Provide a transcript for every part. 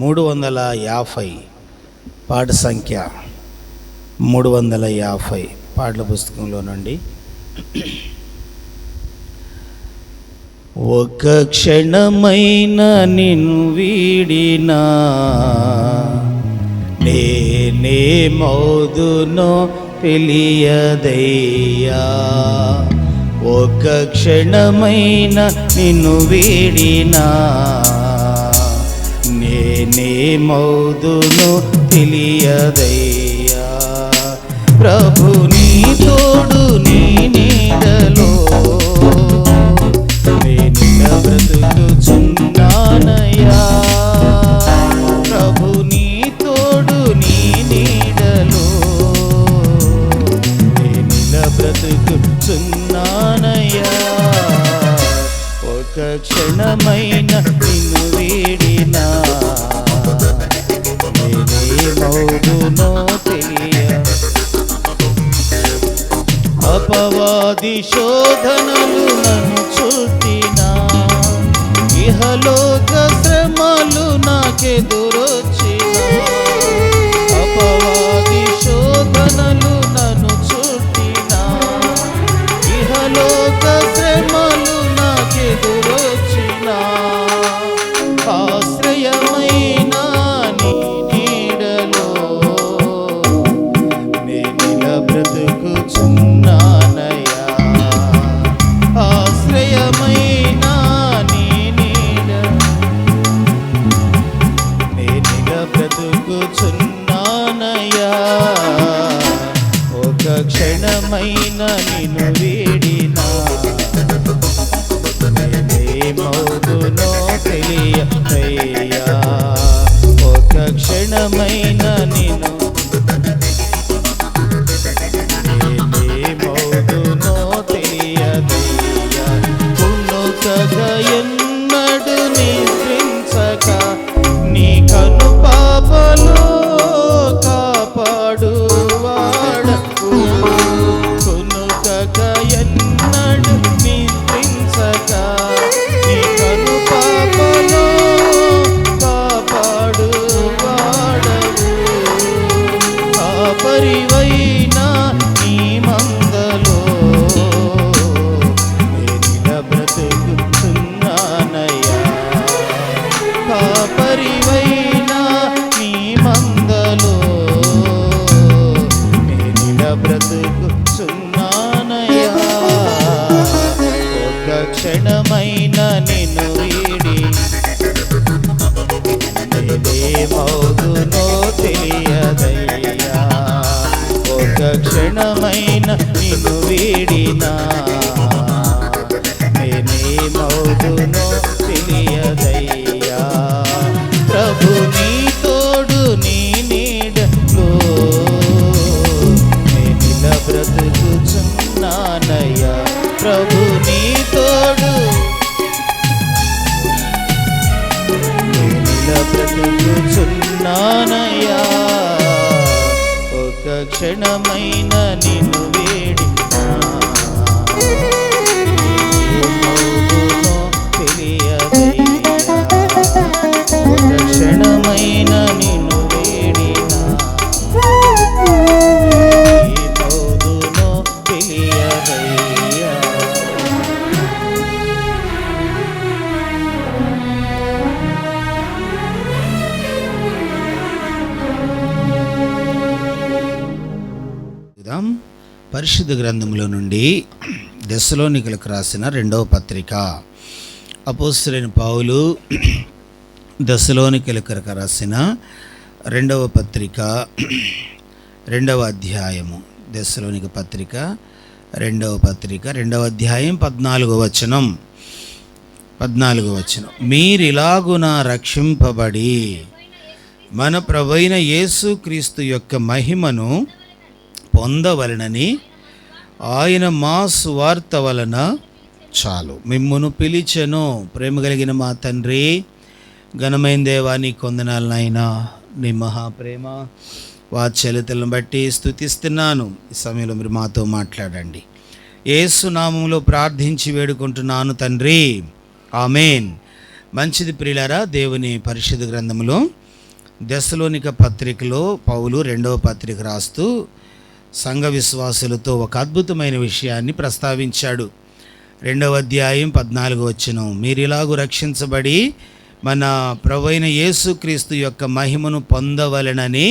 350 పాట సంఖ్య 350 పాటల పుస్తకంలో నుండి ఒక క్షణమైన నిన్ను వీడినా నేనేమౌదునో తెలియదయ్యా. ఒక క్షణమైన నిన్ను వీడినా నేనేమౌదునో తెలియదయ్యా. ప్రభు నీ తోడు నీ నీడలో నేనిల బ్రతుకుచున్నానయ్యా. ప్రభు నీ తోడు నీ నీడలో నేనిల బ్రతుకుచున్నానయ్యా. ఒక క్షణమైన నిన్ను వీడినా నేనేమౌదునో తెలియ. అపవాది శోధనలు నన్ను చుట్టినా ఇహలోక శ్రమలు నాకెదురొచ్చినా. అపవాది శోధనలు నన్ను చుట్టినా ఇహలోక శ్రమలు నాకెదురొచ్చినా. ఆశ్రయమైన నీ నీడలో నేనిల బ్రతుకుచున్నానయ్యా. ఆశ్రయమైన నీ నీడ నేనిల బ్రతుకుచున్నానయ్యా. ఒక క్షణమైన నిన్ను వీడినా నేనేమౌదునో తెలియదయ్యా. ఒక క్షణమైన నిన్ను నేనేమౌదునో తెలియదయ్యా. కునుకగా ఎన్నడు నిద్రించక నీ కను పాపలో కాపాడువాడవు. కునుకగా ఎన్నడు నిద్రించక నీ కను పాపలో కాపాడువాడవు. కాపరివైనా నీ మందలో నేనిల బ్రతుకుచున్నానయ్యా. కాపరివైనా నీ మందలో నేనిల బ్రతుకుచున్నానయ్యా. ఒక క్షణమైన నిన్ను వీడి నేనేమౌదునో తెలియదయ్యా. ఒక క్షణమైన నిన్ను వీడినా నేనేమౌదునో తెలియదయ్యా. ప్రభు నీ తోడు నీ నీడలో నేనిల బ్రతుకుచున్నానయ్యా. ప్రభు నీ తోడు నేనిల బ్రతుకుచున్నానయ్యా. ఒక క్షణమైన నిన్ను వీడినా నేనేమౌదునో తెలియదయ్యా. ఒక క్షణమైన నిన్ను వీడినా నేనేమౌదునో తెలియదయ్యా. పరిశుద్ధ గ్రంథంలో నుండి దెస్సలోనికలకు రాసిన 2వ పత్రిక. అపోస్తలుడైన పౌలు దెస్సలోనికలకు రాసిన 2వ పత్రిక 2వ అధ్యాయము. దెస్సలోనిక పత్రిక 2వ పత్రిక 2వ అధ్యాయం 14వ వచనం. మీరిలాగున రక్షింపబడి మన ప్రభువైన యేసుక్రీస్తు యొక్క మహిమను పొందవలనని ఆయన మా సువార్త వలన చాలు మిమ్మును పిలిచెను. ప్రేమ కలిగిన మా తండ్రి, ఘనమైన దేవా, నీ కొందనాలు నాయనా. నీ మహాప్రేమ వాత్సల్యతలను బట్టి స్తుతిస్తున్నాను. ఈ సమయంలో మీరు మాతో మాట్లాడండి. యేసు నామములో ప్రార్థించి వేడుకుంటున్నాను తండ్రి, ఆమేన్. మంచిది ప్రియులారా, దేవుని పరిశుద్ధ గ్రంథములో దెస్సలోనిక పత్రికలో పౌలు 2వ పత్రిక రాస్తూ సంఘ విశ్వాసులతో ఒక అద్భుతమైన విషయాన్ని ప్రస్తావించాడు. 2వ అధ్యాయం 14వ వచనం, మీరిలాగు రక్షించబడి మన ప్రభువైన యేసుక్రీస్తు యొక్క మహిమను పొందవలెనని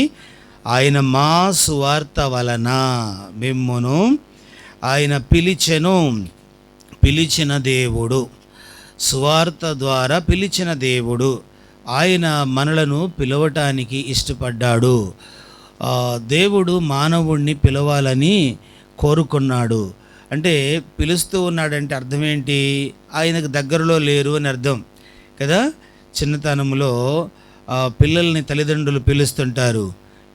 ఆయన మా సువార్త వలన మిమ్మును ఆయన పిలిచిన దేవుడు, సువార్త ద్వారా పిలిచిన దేవుడు, ఆయన మనలను పిలవటానికి ఇష్టపడ్డాడు. దేవుడు మానవుణ్ణి పిలవాలని కోరుకున్నాడు. అంటే పిలుస్తూ ఉన్నాడంటే అర్థం ఏంటి? ఆయనకు దగ్గరలో లేరు అని అర్థం కదా. చిన్నతనంలో పిల్లల్ని తల్లిదండ్రులు పిలుస్తుంటారు.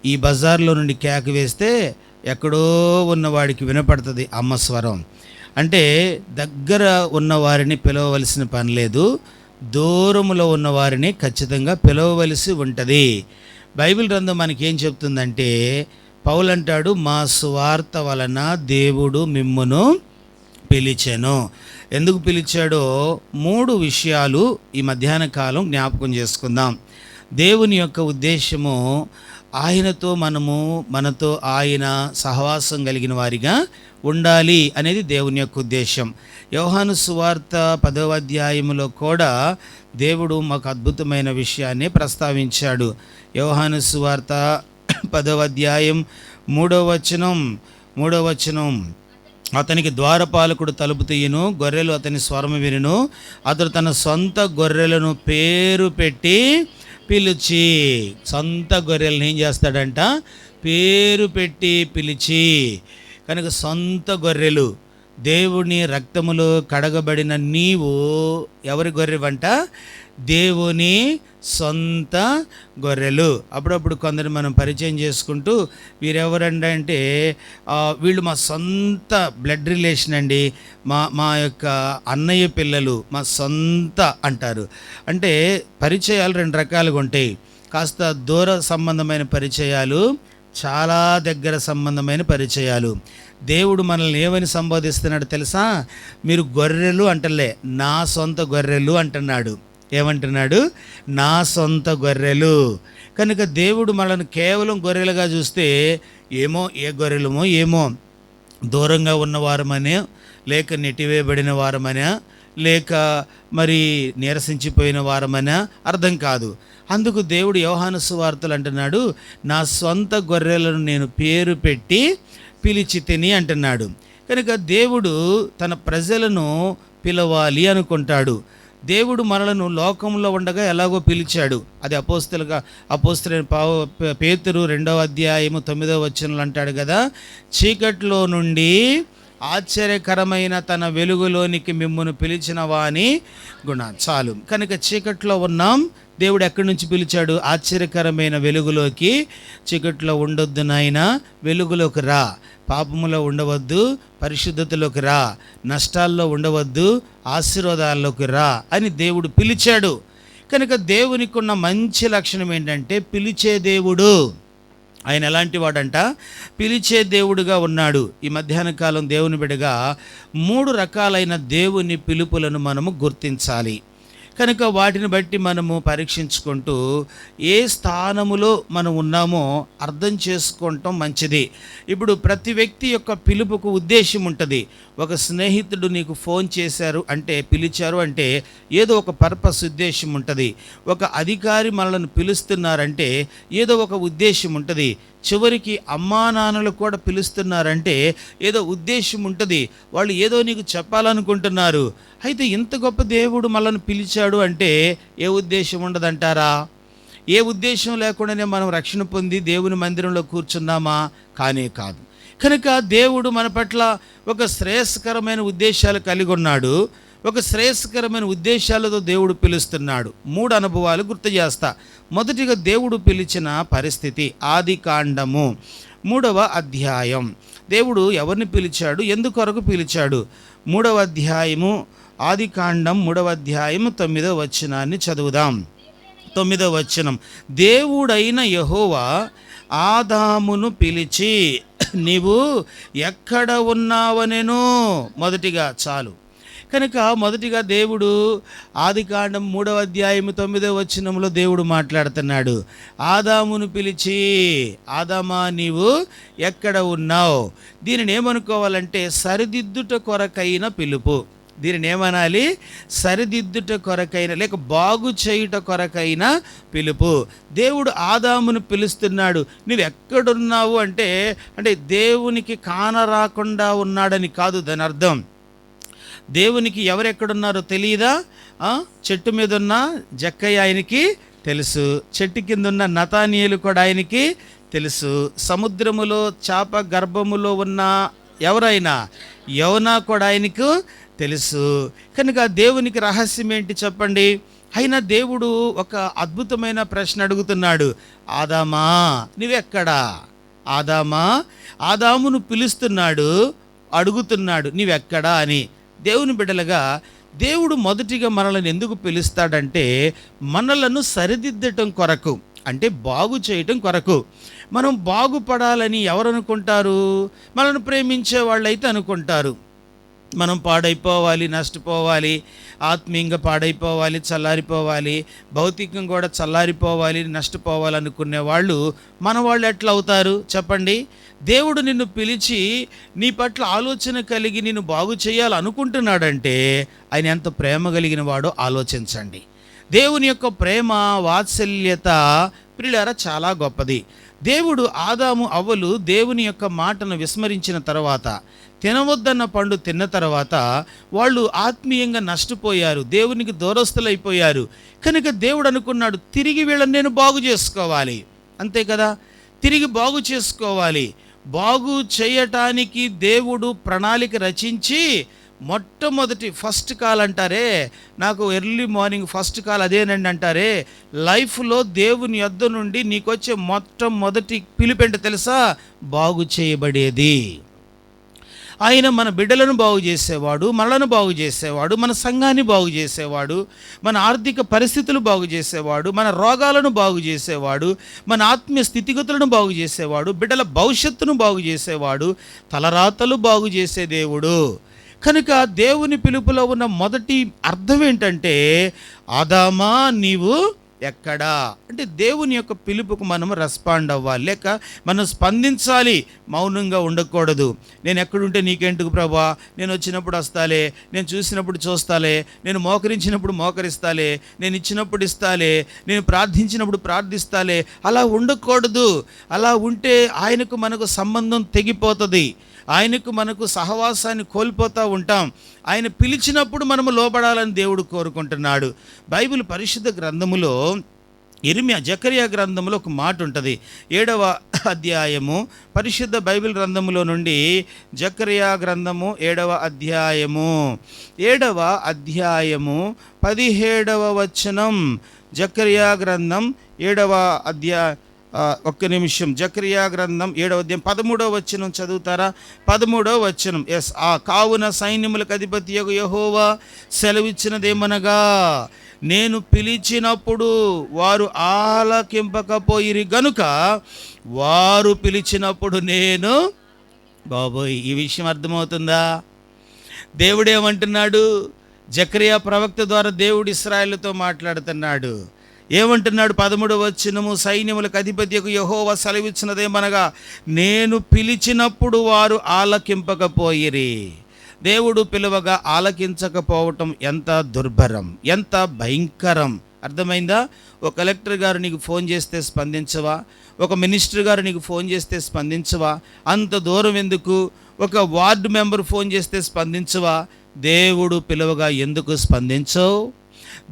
ఈ బజార్లో నుండి కేక వేస్తే ఎక్కడో ఉన్నవాడికి వినపడుతుంది అమ్మ స్వరం. అంటే దగ్గర ఉన్నవారిని పిలవవలసిన పని లేదు, దూరములో ఉన్నవారిని ఖచ్చితంగా పిలవవలసి ఉంటుంది. బైబిల్ గ్రంథం మనకి ఏం చెప్తుందంటే, పౌలు అంటాడు, మా సువార్త వలన దేవుడు మిమ్మును పిలిచెను. ఎందుకు పిలిచాడో 3 విషయాలు ఈ మధ్యాహ్న కాలం జ్ఞాపకం చేసుకుందాం. దేవుని యొక్క ఉద్దేశము ఆయనతో మనతో ఆయన సహవాసం కలిగిన వారిగా ఉండాలి అనేది దేవుని యొక్క ఉద్దేశం. యోహాను సువార్త 10వ అధ్యాయంలో కూడా దేవుడు మాకు అద్భుతమైన విషయాన్ని ప్రస్తావించాడు. యోహాను సువార్త 10వ అధ్యాయం 3వ వచనం, అతనికి ద్వారపాలకుడు తలుపు తీయును, గొర్రెలు అతని స్వరము వినును, అతడు తన సొంత గొర్రెలను పేరు పెట్టి పిలిచి, సొంత గొర్రెలను ఏం చేస్తాడంట? పేరు పెట్టి పిలిచి. కనుక సొంత గొర్రెలు, దేవుని రక్తములో కడగబడిన నీవు ఎవరి గొర్రెవంట? దేవుని సొంత గొర్రెలు. అప్పుడప్పుడు కొందరు మనం పరిచయం చేసుకుంటూ, వీరెవరండి అంటే వీళ్ళు మా సొంత బ్లడ్ రిలేషన్ అండి, మా యొక్క అన్నయ్య పిల్లలు, మా సొంత అంటారు. అంటే పరిచయాలు 2 రకాలుగా ఉంటాయి. కాస్త దూర సంబంధమైన పరిచయాలు, చాలా దగ్గర సంబంధమైన పరిచయాలు. దేవుడు మనల్ని ఏమని సంబోధిస్తున్నాడు తెలుసా? మీరు గొర్రెలు అంటలే, నా సొంత గొర్రెలు అంటున్నాడు. ఏమంటున్నాడు? నా సొంత గొర్రెలు. కనుక దేవుడు మనల్ని కేవలం గొర్రెలుగా చూస్తే ఏమో ఏ గొర్రెలమో ఏమో, దూరంగా ఉన్నవారమనే, లేక నెట్టివేయబడిన వారమనే, లేక మరి నీరసించిపోయిన వారమనే అర్థం కాదు. అందుకు దేవుడు యోహాను సువార్తలు అంటున్నాడు, నా సొంత గొర్రెలను నేను పేరు పెట్టి పిలిచితిని అంటున్నాడు. కనుక దేవుడు తన ప్రజలను పిలవాలి అనుకుంటాడు. దేవుడు మనలను లోకంలో ఉండగా ఎలాగో పిలిచాడు. అది అపోస్తలుడైన పేతురు 2వ అధ్యాయము 9వ వచనంలో అంటాడు కదా, చీకట్లో నుండి ఆశ్చర్యకరమైన తన వెలుగులోనికి మిమ్మును పిలిచిన వాని గుణ. చాలు. కనుక చీకట్లో ఉన్నాం, దేవుడు ఎక్కడి నుంచి పిలిచాడు? ఆశ్చర్యకరమైన వెలుగులోకి. చీకట్లో ఉండొద్దు నాయనా, వెలుగులోకి రా. పాపములో ఉండవద్దు, పరిశుద్ధతలోకి రా. నష్టాల్లో ఉండవద్దు, ఆశీర్వాదాల్లోకి రా అని దేవుడు పిలిచాడు. కనుక దేవునికి ఉన్న మంచి లక్షణం ఏంటంటే పిలిచే దేవుడు. ఆయన ఎలాంటి వాడంట? పిలిచే దేవుడుగా ఉన్నాడు. ఈ మధ్యాహ్న కాలం దేవుని బిడ్డగా 3 రకాలైన దేవుని పిలుపులను మనము గుర్తించాలి. కనుక వాటిని బట్టి మనము పరీక్షించుకుంటూ ఏ స్థానములో మనం ఉన్నామో అర్థం చేసుకోవటం మంచిది. ఇప్పుడు ప్రతి వ్యక్తి యొక్క పిలుపుకు ఉద్దేశం ఉంటుంది. ఒక స్నేహితుడు నీకు ఫోన్ చేశారు అంటే, పిలిచారు అంటే ఏదో ఒక పర్పస్, ఉద్దేశం ఉంటుంది. ఒక అధికారి మనల్ని పిలుస్తున్నారంటే ఏదో ఒక ఉద్దేశం ఉంటుంది. చివరికి అమ్మా నాన్నలు కూడా పిలుస్తున్నారంటే ఏదో ఉద్దేశం ఉంటుంది. వాళ్ళు ఏదో నీకు చెప్పాలనుకుంటున్నారు. అయితే ఇంత గొప్ప దేవుడు మనల్ని పిలిచాడు అంటే ఏ ఉద్దేశం ఉండదంటారా? ఏ ఉద్దేశం లేకుండానే మనం రక్షణ పొంది దేవుని మందిరంలో కూర్చున్నామా? కానే కాదు. కనుక దేవుడు మన పట్ల ఒక శ్రేయస్కరమైన ఉద్దేశాలు కలిగి ఉన్నాడు. ఒక శ్రేయస్కరమైన ఉద్దేశాలతో దేవుడు పిలుస్తున్నాడు. 3 అనుభవాలు గుర్తు చేస్తా. మొదటిగా దేవుడు పిలిచిన పరిస్థితి, ఆదికాండము 3వ అధ్యాయం. దేవుడు ఎవరిని పిలిచాడు, ఎందుకొరకు పిలిచాడు? 3వ అధ్యాయము, ఆదికాండం 3వ అధ్యాయము 9వ వచనాన్ని చదువుదాం. 9వ వచనం, దేవుడైన యెహోవా ఆదామును పిలిచి నీవు ఎక్కడ ఉన్నావనెను. మొదటిగా చాలు. కనుక మొదటిగా దేవుడు ఆదికాండం 3వ అధ్యాయం 9వ వచనంలో దేవుడు మాట్లాడుతున్నాడు. ఆదామును పిలిచి, ఆదామా నీవు ఎక్కడ ఉన్నావు? దీనిని ఏమనుకోవాలంటే సరిదిద్దుట కొరకైన పిలుపు. దీనిని ఏమనాలి? సరిదిద్దుట కొరకైన, లేక బాగు చేయుట కొరకైన పిలుపు. దేవుడు ఆదామును పిలుస్తున్నాడు. నువ్వు ఎక్కడున్నావు అంటే దేవునికి కానరాకుండా ఉన్నాడని కాదు దాని అర్థం. దేవునికి ఎవరెక్కడున్నారో తెలియదా? చెట్టు మీద ఉన్న జక్కయ్య ఆయనకి తెలుసు, చెట్టు కింద ఉన్న నతానీయులు కూడా ఆయనకి తెలుసు, సముద్రములో చేప గర్భములో ఉన్న ఎవరైనా యోనా కూడా ఆయనకు తెలుసు. కనుక దేవునికి రహస్యం ఏంటి చెప్పండి? అయినా దేవుడు ఒక అద్భుతమైన ప్రశ్న అడుగుతున్నాడు. ఆదామా నువ్వెక్కడా? ఆదామా, ఆదామును పిలుస్తున్నాడు, అడుగుతున్నాడు నీవెక్కడా అని. దేవుని బిడ్డలుగా దేవుడు మొదటిగా మనల్ని ఎందుకు పిలుస్తాడంటే మనలను సరిదిద్దటం కొరకు, అంటే బాగు చేయటం కొరకు. మనం బాగుపడాలని ఎవరు అనుకుంటారు? మనల్ని ప్రేమించే వాళ్ళైతే అనుకుంటారు. మనం పాడైపోవాలి, నష్టపోవాలి, ఆత్మీయంగా పాడైపోవాలి, చల్లారిపోవాలి, భౌతికంగా కూడా చల్లారిపోవాలి, నష్టపోవాలి అనుకునే వాళ్ళు మన వాళ్ళు ఎట్లా అవుతారు చెప్పండి? దేవుడు నిన్ను పిలిచి నీ పట్ల ఆలోచన కలిగి నిన్ను బాగు చేయాలనుకుంటున్నాడంటే ఆయన ఎంత ప్రేమ కలిగిన వాడో ఆలోచించండి. దేవుని యొక్క ప్రేమ, వాత్సల్యత ప్రియులారా చాలా గొప్పది. దేవుడు ఆదాము అవ్వలు దేవుని యొక్క మాటను విస్మరించిన తర్వాత, తినవద్దన్న పండు తిన్న తర్వాత వాళ్ళు ఆత్మీయంగా నష్టపోయారు, దేవునికి దూరస్తులైపోయారు. కనుక దేవుడు అనుకున్నాడు, తిరిగి వీళ్ళని నేను బాగు చేసుకోవాలి. అంతే కదా, తిరిగి బాగు చేసుకోవాలి. బాగు చేయటానికి దేవుడు ప్రణాళిక రచించి మొట్టమొదటి ఫస్ట్ కాల్ అంటారే, నాకు ఎర్లీ మార్నింగ్ ఫస్ట్ కాల్ అదేనండి అంటారే, లైఫ్లో దేవుని యొద్ద నుండి నీకొచ్చే మొట్టమొదటి పిలుపేంటో తెలుసా? బాగు చేయబడేది. ఆయన మన బిడ్డలను బాగు చేసేవాడు, మనలను బాగు చేసేవాడు, మన సంఘాన్ని బాగు చేసేవాడు, మన ఆర్థిక పరిస్థితులు బాగు చేసేవాడు, మన రోగాలను బాగు చేసేవాడు, మన ఆత్మీయ స్థితిగతులను బాగు చేసేవాడు, బిడ్డల భవిష్యత్తును బాగు చేసేవాడు, తలరాతలు బాగు చేసే దేవుడు. కనుక దేవుని పిలుపులో ఉన్న మొదటి అర్థం ఏంటంటే ఆదామా నీవు ఎక్కడా అంటే దేవుని యొక్క పిలుపుకు మనం రెస్పాండ్ అవ్వాలి, లేక మనం స్పందించాలి, మౌనంగా ఉండకూడదు. నేను ఎక్కడుంటే నీకెందుకు ప్రభా, నేను వచ్చినప్పుడు వస్తాలే, నేను చూసినప్పుడు చూస్తాలే, నేను మోకరించినప్పుడు మోకరిస్తాలే, నేను ఇచ్చినప్పుడు ఇస్తాలే, నేను ప్రార్థించినప్పుడు ప్రార్థిస్తాలే. అలా ఉండకూడదు. అలా ఉంటే ఆయనకు మనకు సంబంధం తెగిపోతుంది, ఆయనకు మనకు సహవాసాన్ని కోల్పోతూ ఉంటాం. ఆయన పిలిచినప్పుడు మనము లోబడాలని దేవుడు కోరుకుంటున్నాడు. బైబిల్ పరిశుద్ధ గ్రంథములో జకర్యా గ్రంథంలో ఒక మాట ఉంటుంది. 7వ అధ్యాయము పరిశుద్ధ బైబిల్ గ్రంథములో నుండి జకర్యా గ్రంథము 7వ అధ్యాయము 17వ వచనం. జకర్యా గ్రంథం 7వ అధ్యాయం, ఒక్క నిమిషం. జకర్యా గ్రంథం 7వ అధ్యాయం 13వ వచనం చదువుతారా? 13వ వచనం. ఎస్. కావున సైన్యములకు అధిపతియగు యెహోవా సెలవిచ్చినదేమనగా, నేను పిలిచినప్పుడు వారు ఆలకింపకపోయిరి గనుక వారు పిలిచినప్పుడు నేను. బాబోయ్, ఈ విషయం అర్థమవుతుందా? దేవుడేమంటున్నాడు? జకర్యా ప్రవక్త ద్వారా దేవుడు ఇశ్రాయేలుతో మాట్లాడుతున్నాడు. ఏమంటున్నాడు? 13వ వచనము, సైన్యములకు అధిపతియగు యెహోవా సెలవిచ్చినదేమనగా, నేను పిలిచినప్పుడు వారు ఆలకింపకపోయిరి. దేవుడు పిలువగా ఆలకించకపోవటం ఎంత దుర్భరం, ఎంత భయంకరం. అర్థమైందా? ఒక కలెక్టర్ గారు నీకు ఫోన్ చేస్తే స్పందించవా? ఒక మినిస్టర్ గారు నీకు ఫోన్ చేస్తే స్పందించవా? అంత దూరం ఎందుకు? ఒక వార్డు మెంబర్ ఫోన్ చేస్తే స్పందించవా? దేవుడు పిలువగా ఎందుకు స్పందించవు?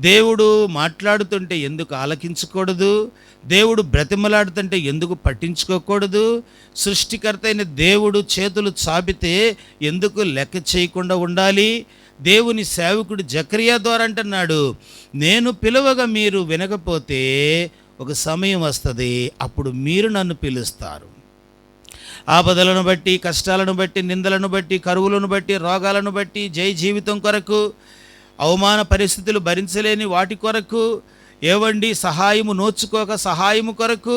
దేవుడు మాట్లాడుతుంటే ఎందుకు ఆలకించకూడదు? దేవుడు బ్రతిమలాడుతుంటే ఎందుకు పట్టించుకోకూడదు? సృష్టికర్త అయిన దేవుడు చేతులు చాపితే ఎందుకు లెక్క చేయకుండా ఉండాలి? దేవుని సేవకుడు జకర్యా ద్వారా అంటున్నాడు, నేను పిలువగా మీరు వినకపోతే ఒక సమయం వస్తుంది, అప్పుడు మీరు నన్ను పిలుస్తారు. ఆపదలను బట్టి, కష్టాలను బట్టి, నిందలను బట్టి, కరువులను బట్టి, రోగాలను బట్టి, జీవితం కొరకు, అవమాన పరిస్థితులు భరించలేని వాటి కొరకు, ఏవండి సహాయము నోచుకోక సహాయము కొరకు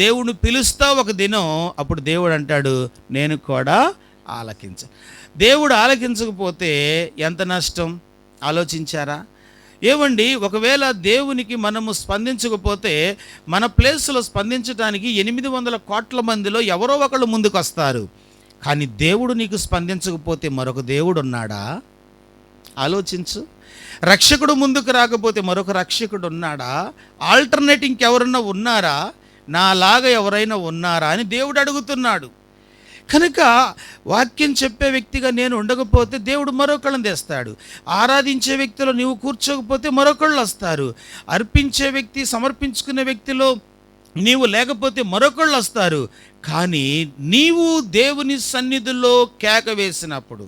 దేవుని పిలుస్తా ఒక దినం. అప్పుడు దేవుడు అంటాడు, నేను కూడా ఆలకించ. దేవుడు ఆలకించకపోతే ఎంత నష్టం? ఆలోచించారా? ఏవండి, ఒకవేళ దేవునికి మనము స్పందించకపోతే మన ప్లేస్లో స్పందించడానికి 800 కోట్ల మందిలో ఎవరో ఒకళ్ళు ముందుకు వస్తారు. కానీ దేవుడు నీకు స్పందించకపోతే మరొక దేవుడు ఉన్నాడా? ఆలోచించు. రక్షకుడు ముందుకు రాకపోతే మరొక రక్షకుడు ఉన్నాడా? ఆల్టర్నేట్ ఇంకెవరన్నా ఉన్నారా? నాలాగా ఎవరైనా ఉన్నారా అని దేవుడు అడుగుతున్నాడు. కనుక వాక్యం చెప్పే వ్యక్తిగా నేను ఉండకపోతే దేవుడు మరొకళ్ళని తెస్తాడు. ఆరాధించే వ్యక్తిలో నీవు కూర్చోకపోతే మరొకళ్ళు వస్తారు. అర్పించే వ్యక్తి, సమర్పించుకునే వ్యక్తిలో నీవు లేకపోతే మరొకళ్ళు వస్తారు. కానీ నీవు దేవుని సన్నిధిలో కేక వేసినప్పుడు,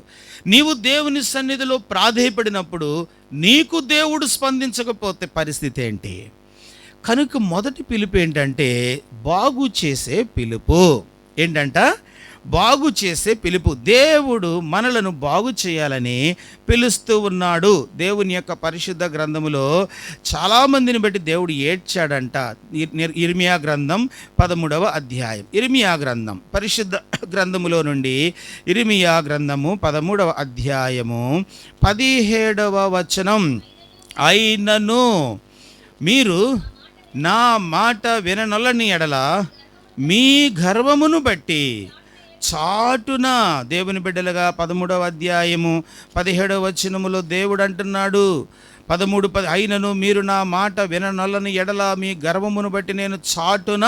నీవు దేవుని సన్నిధిలో ప్రాధేయపడినప్పుడు నీకు దేవుడు స్పందించకపోతే పరిస్థితి ఏంటి? కనుక మొదటి పిలుపు ఏంటంటే బాగు చేసే పిలుపు. ఏంటంట? బాగు చేసే పిలుపు. దేవుడు మనలను బాగు చేయాలని పిలుస్తూ ఉన్నాడు. దేవుని యొక్క పరిశుద్ధ గ్రంథములో చాలామందిని బట్టి దేవుడు ఏడ్చాడంట. ఇర్మియా గ్రంథం 13వ అధ్యాయం. ఇర్మియా గ్రంథం పరిశుద్ధ గ్రంథములో నుండి ఇర్మియా గ్రంథము 13వ అధ్యాయము 17వ వచనం. అయినను మీరు నా మాట విననొల్లని ఎడల మీ గర్వమును బట్టి చాటున, దేవుని బిడ్డలుగా 13వ అధ్యాయము 17వ వచనములో దేవుడు అంటున్నాడు, 13:10, అయినను మీరు నా మాట విననొల్లని ఎడల మీ గర్వమును బట్టి నేను చాటున,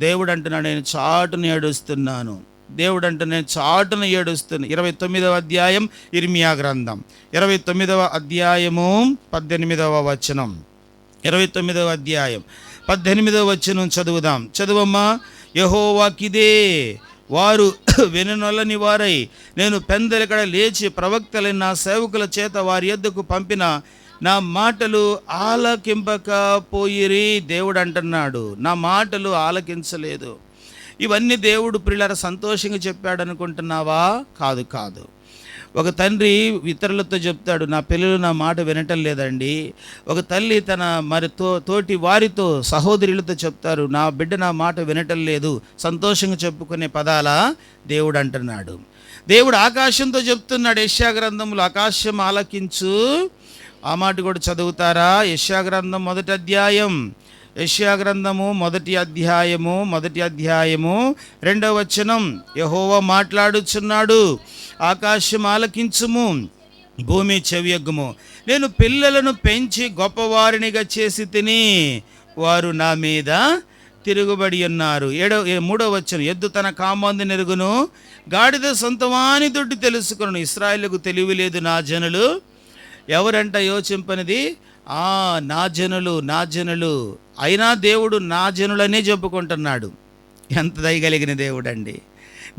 దేవుడు అంటున్నాడు, నేను చాటున ఏడుస్తున్నాను. దేవుడు అంటే నేను చాటున ఏడుస్తున్నాను. 29వ అధ్యాయం ఇర్మియా గ్రంథం 29వ అధ్యాయము 18వ వచనం. 29వ అధ్యాయం 18వ వచనం చదువుదాం. చదువమ్మా. యెహోవాకిదే వారు వెనునొల్లని వారై నేను పెందెలకడ లేచి ప్రవక్తలైన నా సేవకుల చేత వారి యొద్దకు పంపిన నా మాటలు ఆలకింపకపోయిరి. దేవుడు అంటున్నాడు, నా మాటలు ఆలకించలేదు. ఇవన్నీ దేవుడు ప్రియులారా సంతోషంగా చెప్పాడు అనుకుంటున్నావా? కాదు, కాదు. ఒక తండ్రి ఇతరులతో చెప్తాడు, నా పిల్లలు నా మాట వినటం లేదండి. ఒక తల్లి తన తోటి వారితో, సహోదరులతో చెప్తారు, నా బిడ్డ నా మాట వినటం లేదు. సంతోషంగా చెప్పుకునే పదాలా దేవుడు అంటున్నాడు. దేవుడు ఆకాశంతో చెప్తున్నాడు యెషయా గ్రంథంలో, ఆకాశం ఆలకించు. ఆ మాట కూడా చదువుతారా? యెషయా గ్రంథం 1వ అధ్యాయం. యెషయా గ్రంథము 1వ అధ్యాయము 2వ వచనం. యెహోవా మాట్లాడుచున్నాడు, ఆకాశం ఆలకించుము, భూమి చెవియొగ్గుము. నేను పిల్లలను పెంచి గొప్పవారినిగా చేసి తిని వారు నా మీద తిరుగుబడి ఉన్నారు. 3వ వచనం. ఎద్దు తన కామందు నెరుగును, గాడిద సొంతవాని దొడ్డి తెలుసుకును. ఇశ్రాయేలుకు తెలివి లేదు నా జనులు. ఎవరంట యోచింపనిది? నా జనులు, నా జనులు. అయినా దేవుడు నా జనులనే చెప్పుకుంటున్నాడు. ఎంత దయగలిగిన దేవుడు అండి.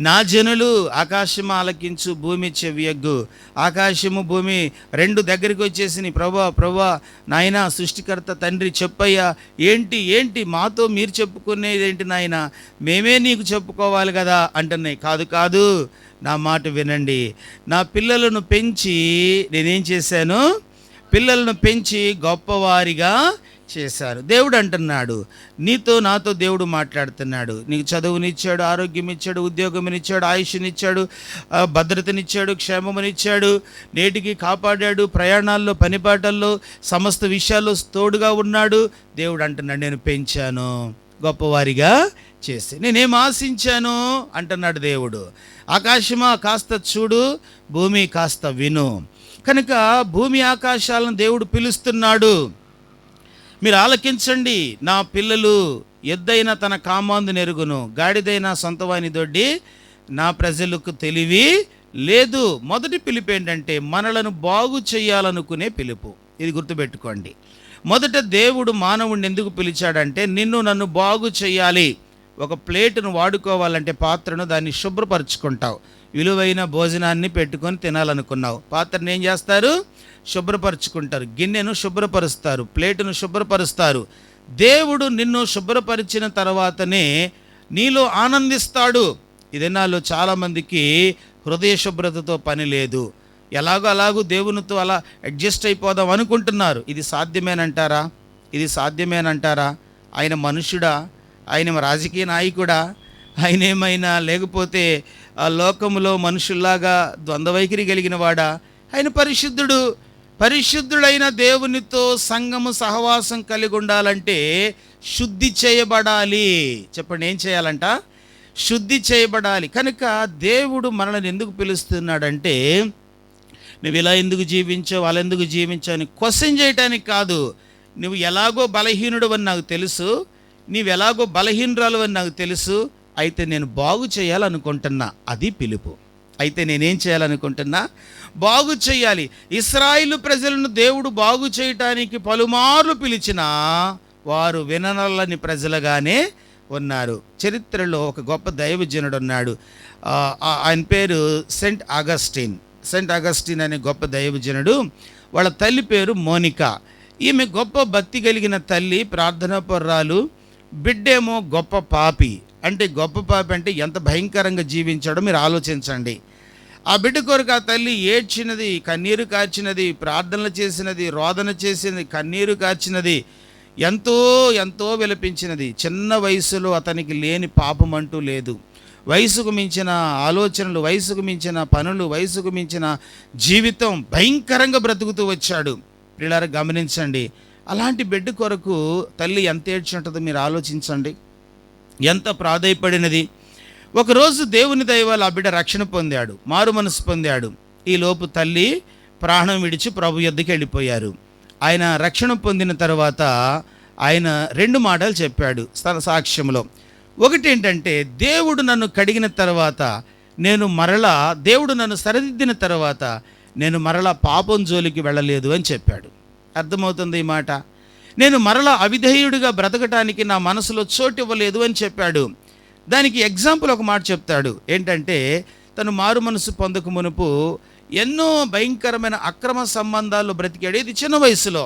నా జనులు, ఆకాశం ఆలకించు, భూమి చెవియగ్గు. ఆకాశము భూమి రెండు దగ్గరికి వచ్చేసి, ప్రభా నాయన సృష్టికర్త తండ్రి చెప్పయ్యా, ఏంటి మాతో మీరు చెప్పుకునేది ఏంటి నాయన, మేమే నీకు చెప్పుకోవాలి కదా అంటున్నాయి. కాదు, నా మాట వినండి. నా పిల్లలను పెంచి నేనేం చేశాను? పిల్లలను పెంచి గొప్పవారిగా చేశారు. దేవుడు అంటున్నాడు, నీతో నాతో దేవుడు మాట్లాడుతున్నాడు. నీకు చదువునిచ్చాడు, ఆరోగ్యం ఇచ్చాడు, ఉద్యోగమునిచ్చాడు, ఆయుష్నిచ్చాడు, భద్రతనిచ్చాడు, క్షేమమునిచ్చాడు, నేటికి కాపాడాడు, ప్రయాణాల్లో పనిపాటల్లో సమస్త విషయాల్లో తోడుగా ఉన్నాడు. దేవుడు అంటున్నాడు, నేను పెంచాను, గొప్పవారిగా చేసి. నేనేం ఆశించాను అంటున్నాడు దేవుడు. ఆకాశమా కాస్త చూడు, భూమి కాస్త విను. కనుక భూమి ఆకాశాలను దేవుడు పిలుస్తున్నాడు, మీరు ఆలకించండి. నా పిల్లలు ఎద్దైన తన కామాందు నెరుగును, గాడిదైన సొంతవాని దొడ్డి నా ప్రజలకు తెలివి లేదు. మొదటి పిలుపు ఏంటంటే మనలను బాగు చేయాలనుకునే పిలుపు. ఇది గుర్తుపెట్టుకోండి. మొదట దేవుడు మానవుడిని ఎందుకు పిలిచాడంటే నిన్ను నన్ను బాగు చేయాలి. ఒక ప్లేటును వాడుకోవాలంటే పాత్రను దాన్ని శుభ్రపరచుకుంటావు. విలువైన భోజనాన్ని పెట్టుకొని తినాలనుకున్నావు, పాత్రను ఏం చేస్తారు? శుభ్రపరచుకుంటారు. గిన్నెను శుభ్రపరుస్తారు, ప్లేటును శుభ్రపరుస్తారు. దేవుడు నిన్ను శుభ్రపరిచిన తర్వాతనే నీలో ఆనందిస్తాడు. ఇది నాలో చాలామందికి హృదయ శుభ్రతతో పని లేదు. అలాగూ దేవునితో అలా అడ్జస్ట్ అయిపోదాం అనుకుంటున్నారు. ఇది సాధ్యమేనంటారా? ఆయన మనుషుడా? ఆయన రాజకీయ నాయకుడా? ఆయన ఏమైనా లేకపోతే ఆ లోకములో మనుషుల్లాగా ద్వంద్వ వైఖరి కలిగిన వాడా? ఆయన పరిశుద్ధుడు. పరిశుద్ధుడైన దేవునితో సంఘము సహవాసం కలిగి ఉండాలంటే శుద్ధి చేయబడాలి. చెప్పండి, ఏం చేయాలంట? శుద్ధి చేయబడాలి. కనుక దేవుడు మనల్ని ఎందుకు పిలుస్తున్నాడంటే, నువ్వు ఇలా ఎందుకు జీవించావు, అలా ఎందుకు జీవించావు అని క్వశ్చన్ చేయటానికి కాదు. నువ్వు ఎలాగో బలహీనుడు అని నాకు తెలుసు, నీవు ఎలాగో బలహీనురాలు అని నాకు తెలుసు, అయితే నేను బాగు చేయాలనుకుంటున్నా, అది పిలుపు. అయితే నేనేం చేయాలనుకుంటున్నా? బాగు చేయాలి. ఇశ్రాయేలు ప్రజలను దేవుడు బాగు చేయటానికి పలుమార్లు పిలిచినా వారు విననల్లని ప్రజలుగానే ఉన్నారు. చరిత్రలో ఒక గొప్ప దైవజనుడు ఉన్నాడు. ఆయన పేరు సెయింట్ అగస్టిన్ అనే గొప్ప దైవజనుడు. వాళ్ళ తల్లి పేరు మోనికా. ఈమె గొప్ప భక్తి కలిగిన తల్లి, ప్రార్థనాపరురాలు. బిడ్డేమో గొప్ప పాపి. అంటే గొప్ప పాపి అంటే ఎంత భయంకరంగా జీవించాడో మీరు ఆలోచించండి. ఆ బిడ్డ కొరకు ఆ తల్లి ఏడ్చినది, కన్నీరు కార్చినది, ప్రార్థనలు చేసినది, రోదన చేసినది, కన్నీరు కార్చినది, ఎంతో ఎంతో విలపించినది. చిన్న వయసులో అతనికి లేని పాపం అంటూ లేదు. వయసుకు మించిన ఆలోచనలు, వయసుకు మించిన పనులు, వయసుకు మించిన జీవితం భయంకరంగా బ్రతుకుతూ వచ్చాడు. పిల్లలు గమనించండి, అలాంటి బిడ్డ కొరకు తల్లి ఎంత ఏడ్చుంటుందో మీరు ఆలోచించండి, ఎంత ప్రాధేయపడినది. ఒకరోజు దేవుని దయ వల్ల ఆ బిడ్డ రక్షణ పొందాడు, మారు మనసు పొందాడు. ఈలోపు తల్లి ప్రాణం విడిచి ప్రభు యొద్దకు వెళ్ళిపోయారు. ఆయన రక్షణ పొందిన తర్వాత ఆయన 2 మాటలు చెప్పాడు తన సాక్ష్యంలో. ఒకటి ఏంటంటే, దేవుడు నన్ను కడిగిన తర్వాత దేవుడు నన్ను సరిదిద్దిన తర్వాత నేను మరలా పాపం జోలికి వెళ్ళలేదు అని చెప్పాడు. అర్థమవుతుంది ఈ మాట? నేను మరలా అవిధేయుడిగా బ్రతకటానికి నా మనసులో చోటు ఇవ్వలేదు అని చెప్పాడు. దానికి ఎగ్జాంపుల్ ఒక మాట చెప్తాడు. ఏంటంటే, తను మారు మనసు పొందక మునుపు ఎన్నో భయంకరమైన అక్రమ సంబంధాల్లో బ్రతికాడు. ఇది చిన్న వయసులో.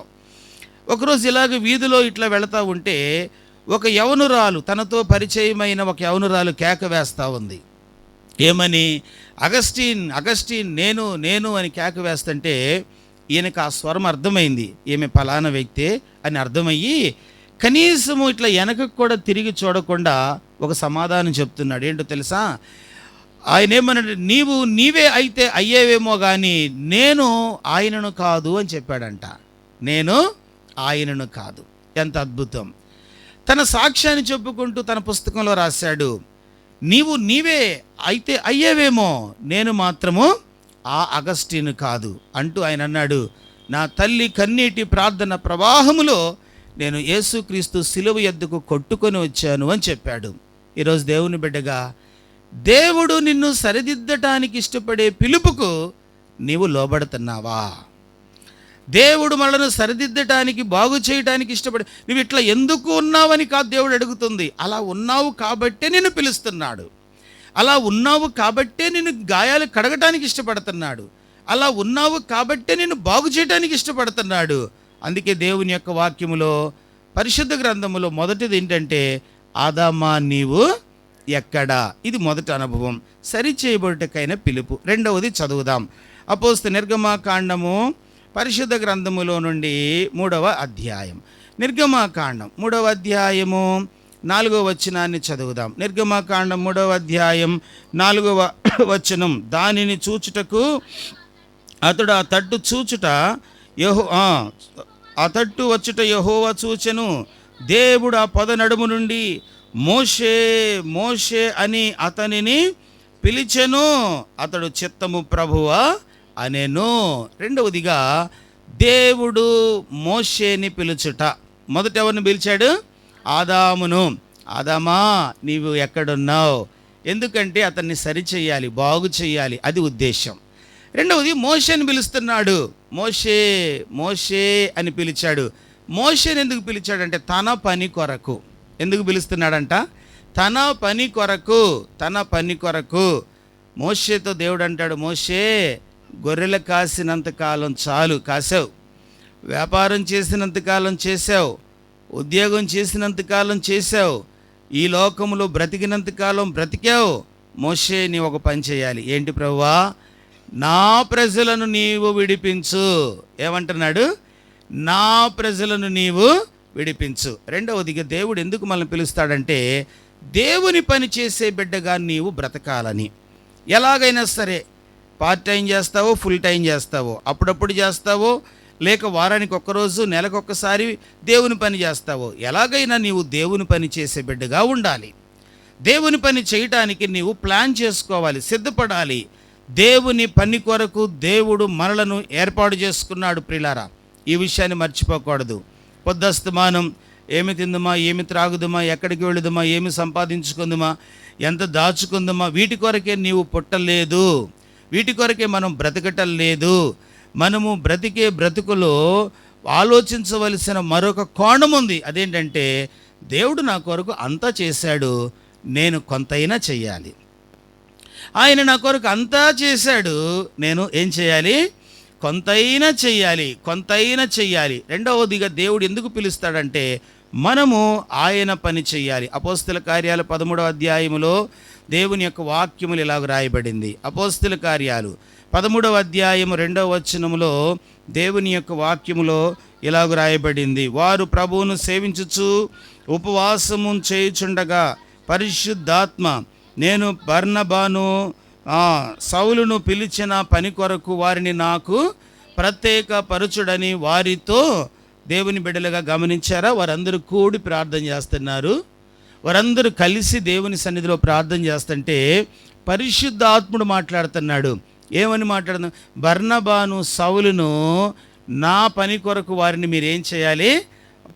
ఒకరోజు ఇలాగ వీధిలో ఇట్లా వెళతా ఉంటే ఒక యవనురాలు, తనతో పరిచయమైన ఒక యవనురాలు కేక వేస్తూ ఉంది. ఏమని? అగస్టిన్ నేను అని కేక వేస్తుంటే ఈయనకు ఆ స్వరం అర్థమైంది, ఈమె ఫలానా వ్యక్తే అని అర్థమయ్యి కనీసము ఇట్లా వెనకకు కూడా తిరిగి చూడకుండా ఒక సమాధానం చెప్తున్నాడు. ఏంటో తెలుసా? ఆయన ఏమన్నాడు? నీవే అయితే అయ్యేవేమో కానీ నేను ఆయనను కాదు అని చెప్పాడంట. నేను ఆయనను కాదు. ఎంత అద్భుతం! తన సాక్ష్యాన్ని చెప్పుకుంటూ తన పుస్తకంలో రాశాడు, నీవే అయితే అయ్యేవేమో, నేను మాత్రము ఆ అగస్టిన్ కాదు అంటూ ఆయన అన్నాడు. నా తల్లి కన్నీటి ప్రార్థన ప్రవాహములో నేను యేసుక్రీస్తు శిలువ యొద్దకు కొట్టుకొని వచ్చాను అని చెప్పాడు. ఈరోజు దేవుని బిడ్డగా, దేవుడు నిన్ను సరిదిద్దటానికి ఇష్టపడే పిలుపుకు నీవు లోబడుతున్నావా? దేవుడు మనల్ని సరిదిద్దటానికి, బాగు చేయడానికి ఇష్టపడి, నువ్వు ఇట్లా ఎందుకు ఉన్నావని కాదు దేవుడు అడుగుతుంది. అలా ఉన్నావు కాబట్టే నిన్ను పిలుస్తున్నాడు. అలా ఉన్నావు కాబట్టే నిన్ను గాయాలు కడగటానికి ఇష్టపడుతున్నాడు. అలా ఉన్నావు కాబట్టే నిన్ను బాగు చేయడానికి ఇష్టపడుతున్నాడు. అందుకే దేవుని యొక్క వాక్యములో, పరిశుద్ధ గ్రంథములో మొదటిది ఏంటంటే, ఆదామా నీవు ఎక్కడా? ఇది మొదటి అనుభవం, సరి చేయబడుటకైన పిలుపు. రెండవది చదువుదాం. అపోస్తలుల నిర్గమకాండము పరిశుద్ధ గ్రంథములో నుండి 3వ అధ్యాయం. నిర్గమకాండం 3వ అధ్యాయము 4వ వచనాన్ని చదువుదాం. నిర్గమకాండం 3వ అధ్యాయం 4వ వచనం. దానిని చూచుటకు అతడు ఆ తట్టు చూచుట ఆ తట్టు వచ్చుట యెహోవా చూచెను. దేవుడు ఆ పొద నడుము నుండి మోషే మోషే అని అతనిని పిలిచెను. అతడు చిత్తము ప్రభువా అనేను. రెండవదిగా దేవుడు మోషేని పిలుచుట. మొదట ఎవరిని పిలిచాడు? ఆదామును. ఆదామా నీవు ఎక్కడున్నావు? ఎందుకంటే అతన్ని సరిచేయాలి, బాగు చేయాలి, అది ఉద్దేశం. రెండవది మోషేని పిలుస్తున్నాడు. మోషే మోషే అని పిలిచాడు. మోషేని ఎందుకు పిలిచాడంటే తన పని కొరకు. ఎందుకు పిలుస్తున్నాడంట? తన పని కొరకు. మోషేతో దేవుడు అంటాడు, మోషే గొర్రెలు కాసినంతకాలం చాలు కాసావు, వ్యాపారం చేసినంతకాలం చేసావు, ఉద్యోగం చేసినంతకాలం చేసావు, ఈ లోకంలో బ్రతికినంతకాలం బ్రతికావు. మోషే నీ ఒక పని చేయాలి. ఏంటి ప్రభువా? నా ప్రజలను నీవు విడిపించు. ఏమంటున్నాడు? నా ప్రజలను నీవు విడిపించు. రెండవదిగా దేవుడు ఎందుకు మనల్ని పిలుస్తాడంటే, దేవుని పని చేసే బిడ్డగా నీవు బ్రతకాలని. ఎలాగైనా సరే పార్ట్ టైం చేస్తావో, ఫుల్ టైం చేస్తావో, అప్పుడప్పుడు చేస్తావో, లేక వారానికి ఒక్కరోజు నెలకొక్కసారి దేవుని పని చేస్తావో, ఎలాగైనా నీవు దేవుని పని చేసే బిడ్డగా ఉండాలి. దేవుని పని చేయటానికి నీవు ప్లాన్ చేసుకోవాలి, సిద్ధపడాలి. దేవుని పని కొరకు దేవుడు మనలను ఏర్పాటు చేసుకున్నాడు. ప్రియులారా, ఈ విషయాన్ని మర్చిపోకూడదు. పొద్దస్తమానం ఏమి తిందుమా, ఏమి త్రాగుదుమా, ఎక్కడికి వెళుదుమా, ఏమి సంపాదించుకుందుమా, ఎంత దాచుకుందుమా, వీటి కొరకే నీవు పుట్టలేదు. వీటి కొరకే మనం బ్రతకటం లేదు. మనము బ్రతికే బ్రతుకులో ఆలోచించవలసిన మరొక కోణం ఉంది. అదేంటంటే, దేవుడు నా కొరకు అంతా చేశాడు, నేను కొంతైనా చెయ్యాలి. ఆయన నా కొరకు అంతా చేశాడు, నేను ఏం చేయాలి? కొంతైనా చెయ్యాలి. రెండవదిగా దేవుడు ఎందుకు పిలుస్తాడంటే, మనము ఆయన పని చెయ్యాలి. అపోస్తల కార్యాలు 13వ అధ్యాయములో దేవుని యొక్క వాక్యములు ఇలాగ రాయబడింది. అపోస్తల కార్యాలు 13వ అధ్యాయము 2వ వచనములో దేవుని యొక్క వాక్యములో ఇలాగ రాయబడింది. వారు ప్రభువును సేవించుచు ఉపవాసము చేయుచుండగా పరిశుద్ధాత్మ, నేను బర్నబాను సౌలును పిలిచిన పని కొరకు వారిని నాకు ప్రత్యేక పరచుడని వారితో, దేవుని బిడ్డలుగా గమనించారా? వారందరూ కూడి ప్రార్థన చేస్తున్నారు. వారందరూ కలిసి దేవుని సన్నిధిలో ప్రార్థన చేస్తుంటే పరిశుద్ధాత్ముడు మాట్లాడుతున్నాడు. ఏమని మాట్లాడుతున్నాడు? బర్నబాను సౌలును నా పని కొరకు వారిని మీరేం చేయాలి?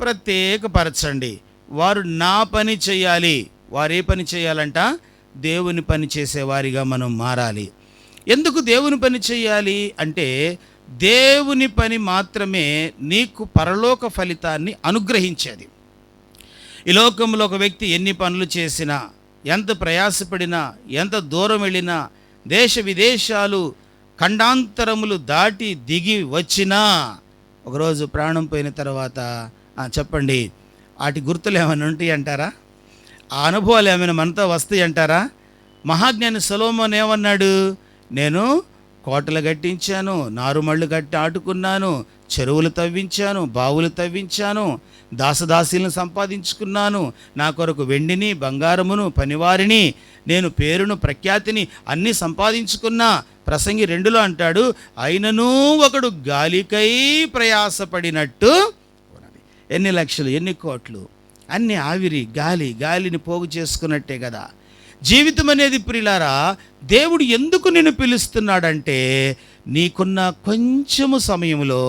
ప్రత్యేకపరచండి. వారు నా పని చేయాలి. వారు ఏ పని చేయాలంట? దేవుని పని చేసేవారిగా మనం మారాలి. ఎందుకు దేవుని పని చేయాలి అంటే, దేవుని పని మాత్రమే నీకు పరలోక ఫలితాన్ని అనుగ్రహించేది. ఈ లోకంలో ఒక వ్యక్తి ఎన్ని పనులు చేసినా, ఎంత ప్రయాసపడినా, ఎంత దూరం వెళ్ళినా, దేశ విదేశాలు ఖండాంతరములు దాటి దిగి వచ్చినా, ఒకరోజు ప్రాణం పోయిన తర్వాత చెప్పండి, వాటి గుర్తులు ఏమైనా ఉంటాయి అంటారా? ఆ అనుభవాలు ఏమైనా మనతో వస్తాయి అంటారా? మహాజ్ఞాని సొలొమోను ఏమన్నాడు? నేను కోటలు కట్టించాను, నారుమళ్ళు కట్టి ఆటుకున్నాను, చెరువులు తవ్వించాను, బావులు తవ్వించాను, దాసదాసీలను సంపాదించుకున్నాను, నా కొరకు వెండిని బంగారమును పనివారిని, నేను పేరును ప్రఖ్యాతిని అన్నీ సంపాదించుకున్నా. ప్రసంగి 2లో అంటాడు, అయినను ఒకడు గాలికై ప్రయాసపడినట్టు. ఎన్ని లక్షలు, ఎన్ని కోట్లు, అన్ని ఆవిరి, గాలిని పోగు చేసుకున్నట్టే కదా జీవితం అనేది. ప్రియులారా, దేవుడు ఎందుకు నిన్ను పిలుస్తున్నాడంటే, నీకున్న కొంచెము సమయంలో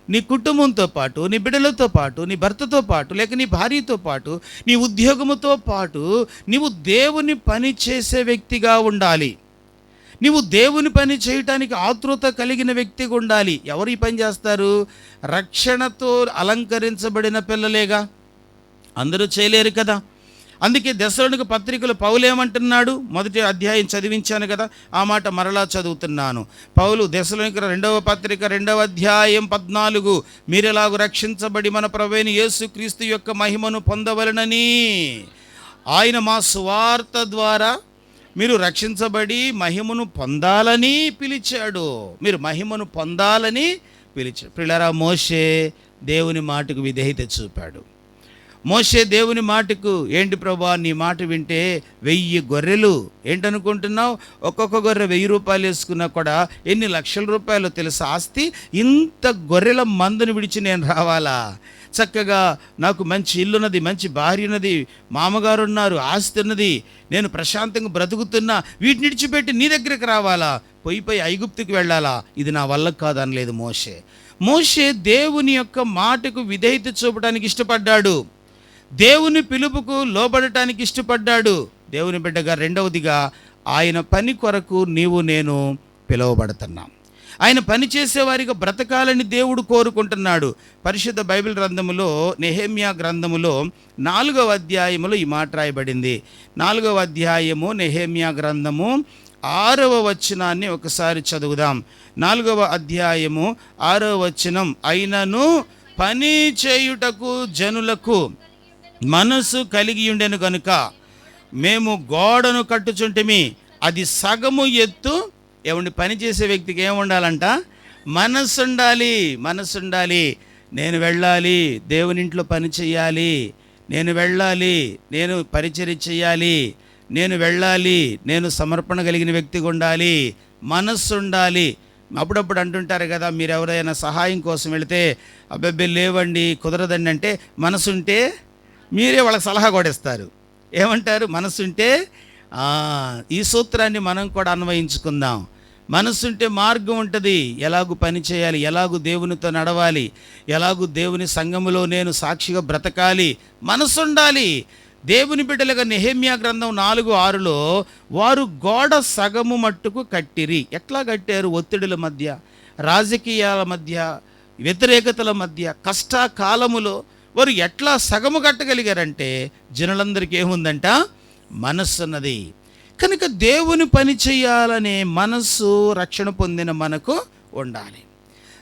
నీ కుటుంబంతో పాటు, నీ బిడ్డలతో పాటు, నీ భర్తతో పాటు, లేక నీ భార్యతో పాటు, నీ ఉద్యోగముతో పాటు నీవు దేవుని పని చేసే వ్యక్తిగా ఉండాలి. నీవు దేవుని పని చేయటానికి ఆతృత కలిగిన వ్యక్తిగా ఉండాలి. ఎవరు ఈ పని చేస్తారు? రక్షణతో అలంకరించబడిన పిల్లలేగా, అందరూ చేయలేరు కదా. అందుకే దెస్సలోనిక పత్రికలో పౌలు ఏమంటున్నాడు? 1వ అధ్యాయం చదివించాను కదా, ఆ మాట మరలా చదువుతున్నాను. పౌలు దెస్సలోనిక 2వ పత్రిక 2వ అధ్యాయం 14, మీరెలాగూ రక్షించబడి మన ప్రభువైన యేసుక్రీస్తు యొక్క మహిమను పొందవలనని, ఆయన మా సువార్త ద్వారా మీరు రక్షించబడి మహిమను పొందాలని పిలిచాడు. మీరు మహిమను పొందాలని పిలిచాడు. ప్రియులారా, మోషే దేవుని మాటకు విధేయత చూపాడు. మోషే దేవుని మాటకు, ఏంటి ప్రభా నీ మాట వింటే 1000 గొర్రెలు, ఏంటనుకుంటున్నావు? ఒక్కొక్క గొర్రె 1000 రూపాయలు వేసుకున్నా కూడా ఎన్ని లక్షల రూపాయలు తెలుసా ఆస్తి. ఇంత గొర్రెల మందుని విడిచి నేను రావాలా? చక్కగా నాకు మంచి ఇల్లున్నది, మంచి భార్య ఉన్నది, మామగారు ఉన్నారు, ఆస్తి ఉన్నది, నేను ప్రశాంతంగా బ్రతుకుతున్నా, వీటిని విడిచిపెట్టి నీ దగ్గరికి రావాలా? పోయి ఐగుప్తుకి వెళ్ళాలా? ఇది నా వల్ల కాదనలేదు మోషే. మోషే దేవుని యొక్క మాటకు విధేయత చూపడానికి ఇష్టపడ్డాడు. దేవుని పిలుపుకు లోబడటానికి ఇష్టపడ్డాడు. దేవుని బిడ్డగా, రెండవదిగా ఆయన పని కొరకు నీవు నేను పిలువబడుతున్నాం. ఆయన పని చేసేవారిగా బ్రతకాలని దేవుడు కోరుకుంటున్నాడు. పరిశుద్ధ బైబిల్ గ్రంథములో, నెహెమ్యా గ్రంథములో 4వ అధ్యాయములో ఈ మాట రాయబడింది. 4వ అధ్యాయము నెహెమ్యా గ్రంథము 6వ వచనాన్ని ఒకసారి చదువుదాం. 4వ అధ్యాయము 6వ వచనం, అయినను పని చేయుటకు జనులకు మనసు కలిగి ఉండెను కనుక మేము గోడను కట్టుచుంటిమి, అది సగము ఎత్తు. ఏమండి, పని చేసే వ్యక్తికి ఏముండాలంట? మనసు ఉండాలి. నేను వెళ్ళాలి, దేవుని ఇంట్లో పని చేయాలి, నేను వెళ్ళాలి, నేను పరిచర్య చేయాలి, నేను వెళ్ళాలి, నేను సమర్పణ కలిగిన వ్యక్తిగా ఉండాలి, మనస్సు ఉండాలి. అప్పుడప్పుడు అంటుంటారు కదా, మీరు ఎవరైనా సహాయం కోసం వెళితే అబ్బబ్బే లేవండి కుదరదండి అంటే, మనసుంటే మీరే వాళ్ళకి సలహా కూడా ఇస్తారు. ఏమంటారు? మనసుంటే ఈ సూత్రాన్ని మనం కూడా అన్వయించుకుందాం. మనసుంటే మార్గం ఉంటుంది. ఎలాగూ పని చేయాలి, ఎలాగూ దేవునితో నడవాలి, ఎలాగూ దేవుని సంఘములో నేను సాక్షిగా బ్రతకాలి, మనసు ఉండాలి. దేవుని బిడ్డలుగా నెహెమ్యా గ్రంథం 4:6లో వారు గోడ సగము మట్టుకు కట్టిరి. ఎట్లా కట్టారు? ఒత్తిడుల మధ్య, రాజకీయాల మధ్య, వ్యతిరేకతల మధ్య, కష్టకాలములో వారు ఎట్లా సగము కట్టగలిగారంటే, జనులందరికీ ఏముందంట? మనస్సున్నది. కనుక దేవుని పని చేయాలనే మనస్సు రక్షణ పొందిన మనకు ఉండాలి.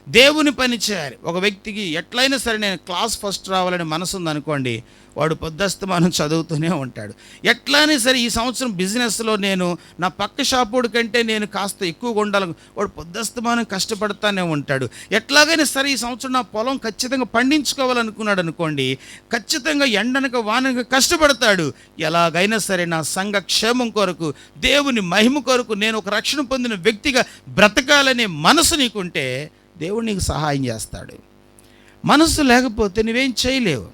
దేవుని పని చేయాలి. ఒక వ్యక్తికి ఎట్లయినా సరే నేను క్లాస్ ఫస్ట్ రావాలని మనసు ఉందనుకోండి, వాడు పొద్దస్తమానం చదువుతూనే ఉంటాడు. ఎట్లయినా సరే ఈ సంవత్సరం బిజినెస్లో నేను నా పక్క షాపుడి కంటే నేను కాస్త ఎక్కువగా ఉండాలని వాడు పొద్దస్తమానం కష్టపడుతూనే ఉంటాడు. ఎట్లాగైనా సరే ఈ సంవత్సరం నా పొలం ఖచ్చితంగా పండించుకోవాలనుకున్నాడు అనుకోండి, ఖచ్చితంగా ఎండనక వానక కష్టపడతాడు. ఎలాగైనా సరే నా సంఘ క్షేమం కొరకు, దేవుని మహిమ కొరకు నేను ఒక రక్షణ పొందిన వ్యక్తిగా బ్రతకాలనే మనసు నీకుంటే దేవుడు నీకు సహాయం చేస్తాడు. మనస్సు లేకపోతే నువ్వేం చేయలేవు.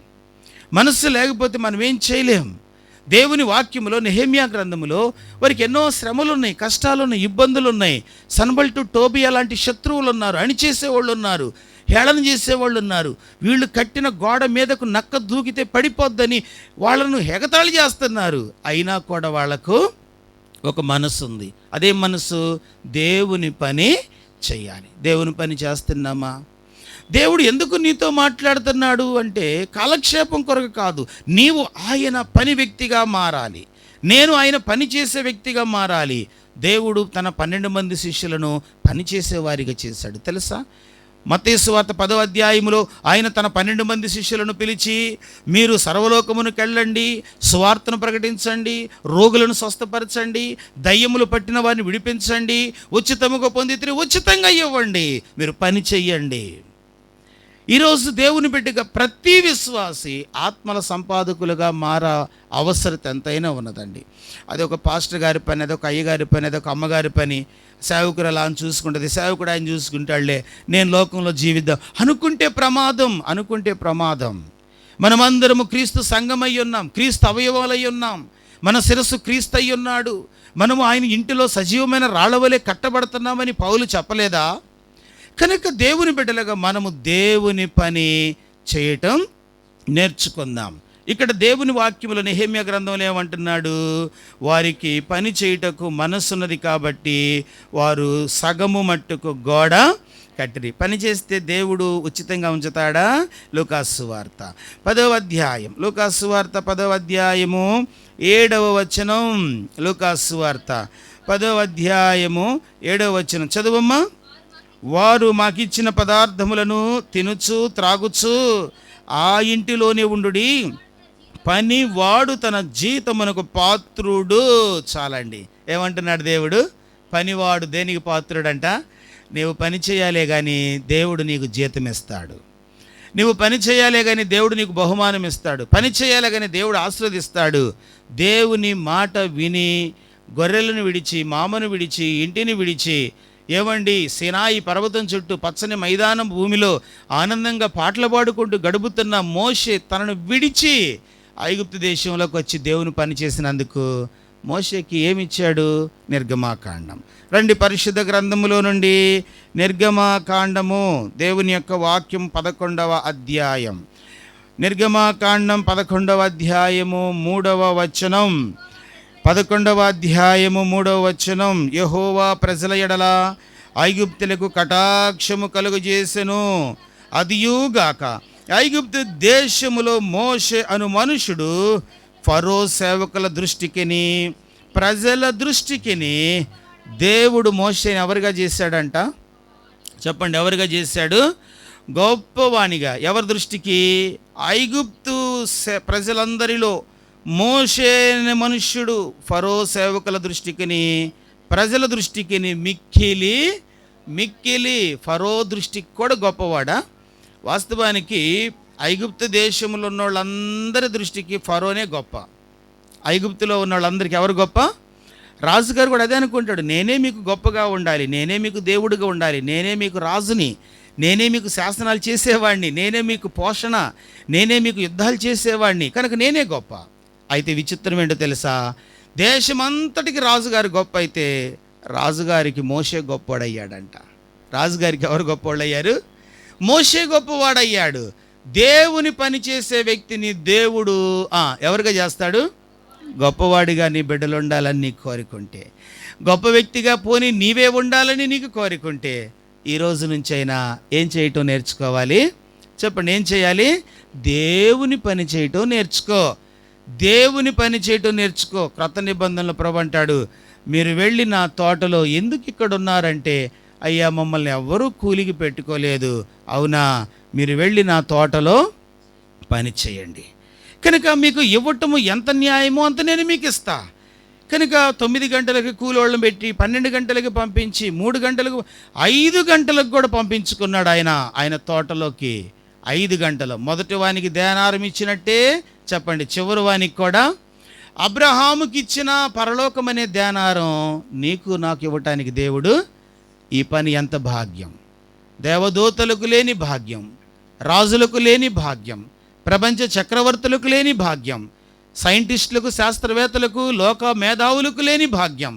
మనస్సు లేకపోతే మనం ఏం చేయలేము. దేవుని వాక్యములో నెహెమ్యా గ్రంథములో వారికి ఎన్నో శ్రమలు ఉన్నాయి, కష్టాలు ఉన్నాయి, ఇబ్బందులు ఉన్నాయి. సన్బల్టు టోబియా లాంటి శత్రువులు ఉన్నారు, అణిచేసేవాళ్ళు ఉన్నారు, హేళన చేసేవాళ్ళు ఉన్నారు. వీళ్ళు కట్టిన గోడ మీదకు నక్క దూకితే పడిపోద్దని వాళ్ళను ఎగతాళి చేస్తున్నారు. అయినా కూడా వాళ్లకు ఒక మనసు ఉంది. అదే మనసు, దేవుని పని చెయ్యాలి. దేవుని పని చేస్తున్నామా? దేవుడు ఎందుకు నీతో మాట్లాడుతున్నాడు అంటే కాలక్షేపం కొరకు కాదు, నీవు ఆయన పని వ్యక్తిగా మారాలి, నేను ఆయన పని చేసే వ్యక్తిగా మారాలి. దేవుడు తన 12 మంది శిష్యులను పనిచేసేవారిగా చేశాడు. తెలుసా? మత్తయి సువార్త 10వ అధ్యాయములో ఆయన తన 12 మంది శిష్యులను పిలిచి, మీరు సర్వలోకమునకు వెళ్ళండి, సువార్తను ప్రకటించండి, రోగులను స్వస్థపరచండి, దయ్యములు పట్టిన వారిని విడిపించండి, ఉచితముగా పొందితే ఉచితంగా ఇవ్వండి, మీరు పని చెయ్యండి. ఈరోజు దేవుని బిడ్డగా ప్రతి విశ్వాసి ఆత్మల సంపాదకులుగా మారా అవసరత ఎంతైనా ఉన్నదండి. అది ఒక పాస్టర్ గారి పని, అదొక అయ్యగారి పని, అదొక అమ్మగారి పని. సేవకుడు అలా అని చూసుకుంటుంది, సేవకుడు ఆయన చూసుకుంటాడులే, నేను లోకంలో జీవిద్దాం అనుకుంటే ప్రమాదం. మనమందరము క్రీస్తు సంఘమై ఉన్నాం, క్రీస్తు అవయవాలై ఉన్నాం, మన శిరస్సు క్రీస్తు అయి ఉన్నాడు. మనము ఆయన ఇంటిలో సజీవమైన రాళ్ళవలే కట్టబడుతున్నామని పౌలు చెప్పలేదా? కనుక దేవుని బిడ్డలుగా మనము దేవుని పని చేయటం నేర్చుకుందాం. ఇక్కడ దేవుని వాక్యములో నెహెమ్యా గ్రంథంలో ఏమంటున్నాడు? వారికి పని చేయుటకు మనసున్నది కాబట్టి వారు సగము మట్టుకు గోడ కట్టిరి. పని చేస్తే దేవుడు ఉచితంగా ఉంచుతాడా? లూకాసు సువార్త 10వ అధ్యాయం, లూకాసు సువార్త 10వ అధ్యాయము 7వ వచనం. లూకాసు సువార్త 10వ అధ్యాయము 7వ వచనం చదువమ్మా. వారు మాకిచ్చిన పదార్థములను తినుచు త్రాగుచు ఆ ఇంటిలోనే ఉండుడి, పని వాడు తన జీతమునకు పాత్రుడు. చాలండి. ఏమంటున్నాడు దేవుడు? పనివాడు దేనికి పాత్రుడంట? నీవు పని చేయాలే కానీ దేవుడు నీకు జీతం ఇస్తాడు. నువ్వు పని చేయాలే కానీ దేవుడు నీకు బహుమానం ఇస్తాడు. పని చేయాలే కానీ దేవుడు ఆశీర్వదిస్తాడు. దేవుని మాట విని గొర్రెలను విడిచి, మామను విడిచి, ఇంటిని విడిచి, ఏమండి సినాయి పర్వతం చుట్టూ పచ్చని మైదానం భూమిలో ఆనందంగా పాటలు పాడుకుంటూ గడుపుతున్న మోషే తనను విడిచి ఐగుప్తు దేశంలోకి వచ్చి దేవుని పని చేసినందుకు మోషేకి ఏమిచ్చాడు? నిర్గమాకాండం. రండి పరిశుద్ధ గ్రంథములో నుండి నిర్గమాకాండము, దేవుని యొక్క వాక్యం 11వ అధ్యాయం. నిర్గమాకాండం 11వ అధ్యాయము 3వ వచనం. 11వ అధ్యాయము 3వ వచనం. యెహోవా ప్రజల ఎడల ఐగుప్తులకు కటాక్షము కలుగజేసెను, అదియుగాక ఐగుప్తు దేశములో మోషే అను మనుషుడు ఫరో సేవకుల దృష్టికిని ప్రజల దృష్టికిని దేవుడు మోషేని ఎవరిగా చేశాడంట? చెప్పండి, ఎవరిగా చేశాడు? గొప్పవాణిగా. ఎవరి దృష్టికి? ఐగుప్తు ప్రజలందరిలో మోషే అనే మనుష్యుడు ఫరో సేవకుల దృష్టికిని ప్రజల దృష్టికిని మిక్కిలి ఫరో దృష్టికి కూడా గొప్పవాడా? వాస్తవానికి ఐగుప్తు దేశంలో ఉన్న వాళ్ళందరి దృష్టికి ఫరోనే గొప్ప. ఐగుప్తులో ఉన్న వాళ్ళందరికీ ఎవరు గొప్ప? రాజుగారు కూడా అదే అనుకుంటాడు, నేనే మీకు గొప్పగా ఉండాలి, నేనే మీకు దేవుడిగా ఉండాలి, నేనే మీకు రాజుని, నేనే మీకు శాసనాలు చేసేవాడిని, నేనే మీకు పోషణ, నేనే మీకు యుద్ధాలు చేసేవాడిని, కనుక నేనే గొప్ప. అయితే విచిత్రం ఏంటో తెలుసా, దేశమంతటికి రాజుగారు గొప్ప అయితే రాజుగారికి మోషే గొప్పవాడయ్యాడంట. రాజుగారికి ఎవరు గొప్పవాళ్ళయ్యారు? మోషే గొప్పవాడయ్యాడు. దేవుని పని చేసే వ్యక్తిని దేవుడు ఎవరిగా చేస్తాడు? గొప్పవాడిగా నీ బిడ్డలు ఉండాలని నీకు కోరుకుంటే, గొప్ప వ్యక్తిగా పోని నీవే ఉండాలని నీకు కోరుకుంటే, ఈ రోజు నుంచైనా ఏం చేయటం నేర్చుకోవాలి? చెప్పండి, ఏం చేయాలి? దేవుని పని చేయటం నేర్చుకో. దేవుని పని చేయటం నేర్చుకో. క్రొత్త నిబంధనలు ప్రభు అంటాడు, మీరు వెళ్ళి నా తోటలో ఎందుకు ఇక్కడ ఉన్నారంటే, అయ్యా మమ్మల్ని ఎవ్వరూ కూలికి పెట్టుకోలేదు. అవునా, మీరు వెళ్ళి నా తోటలో పని చేయండి. కనుక మీకు ఇవ్వటము ఎంత న్యాయమో అంత నేను మీకు ఇస్తా. కనుక 9 గంటలకి కూలోళ్ళని పెట్టి 12 గంటలకి పంపించి 3 గంటలకు 5 గంటలకు కూడా పంపించుకున్నాడు ఆయన తోటలోకి. 5 గంటలు. మొదటి వానికి దేనారం ఇచ్చినట్టే చెప్పండి, చివరి వానికి కూడా అబ్రహాముకి ఇచ్చిన పరలోకం అనే దేనారం నీకు నాకు ఇవ్వటానికి దేవుడు, ఈ పని ఎంత భాగ్యం! దేవదూతలకు లేని భాగ్యం, రాజులకు లేని భాగ్యం, ప్రపంచ చక్రవర్తులకు లేని భాగ్యం, సైంటిస్టులకు, శాస్త్రవేత్తలకు, లోక మేధావులకు లేని భాగ్యం,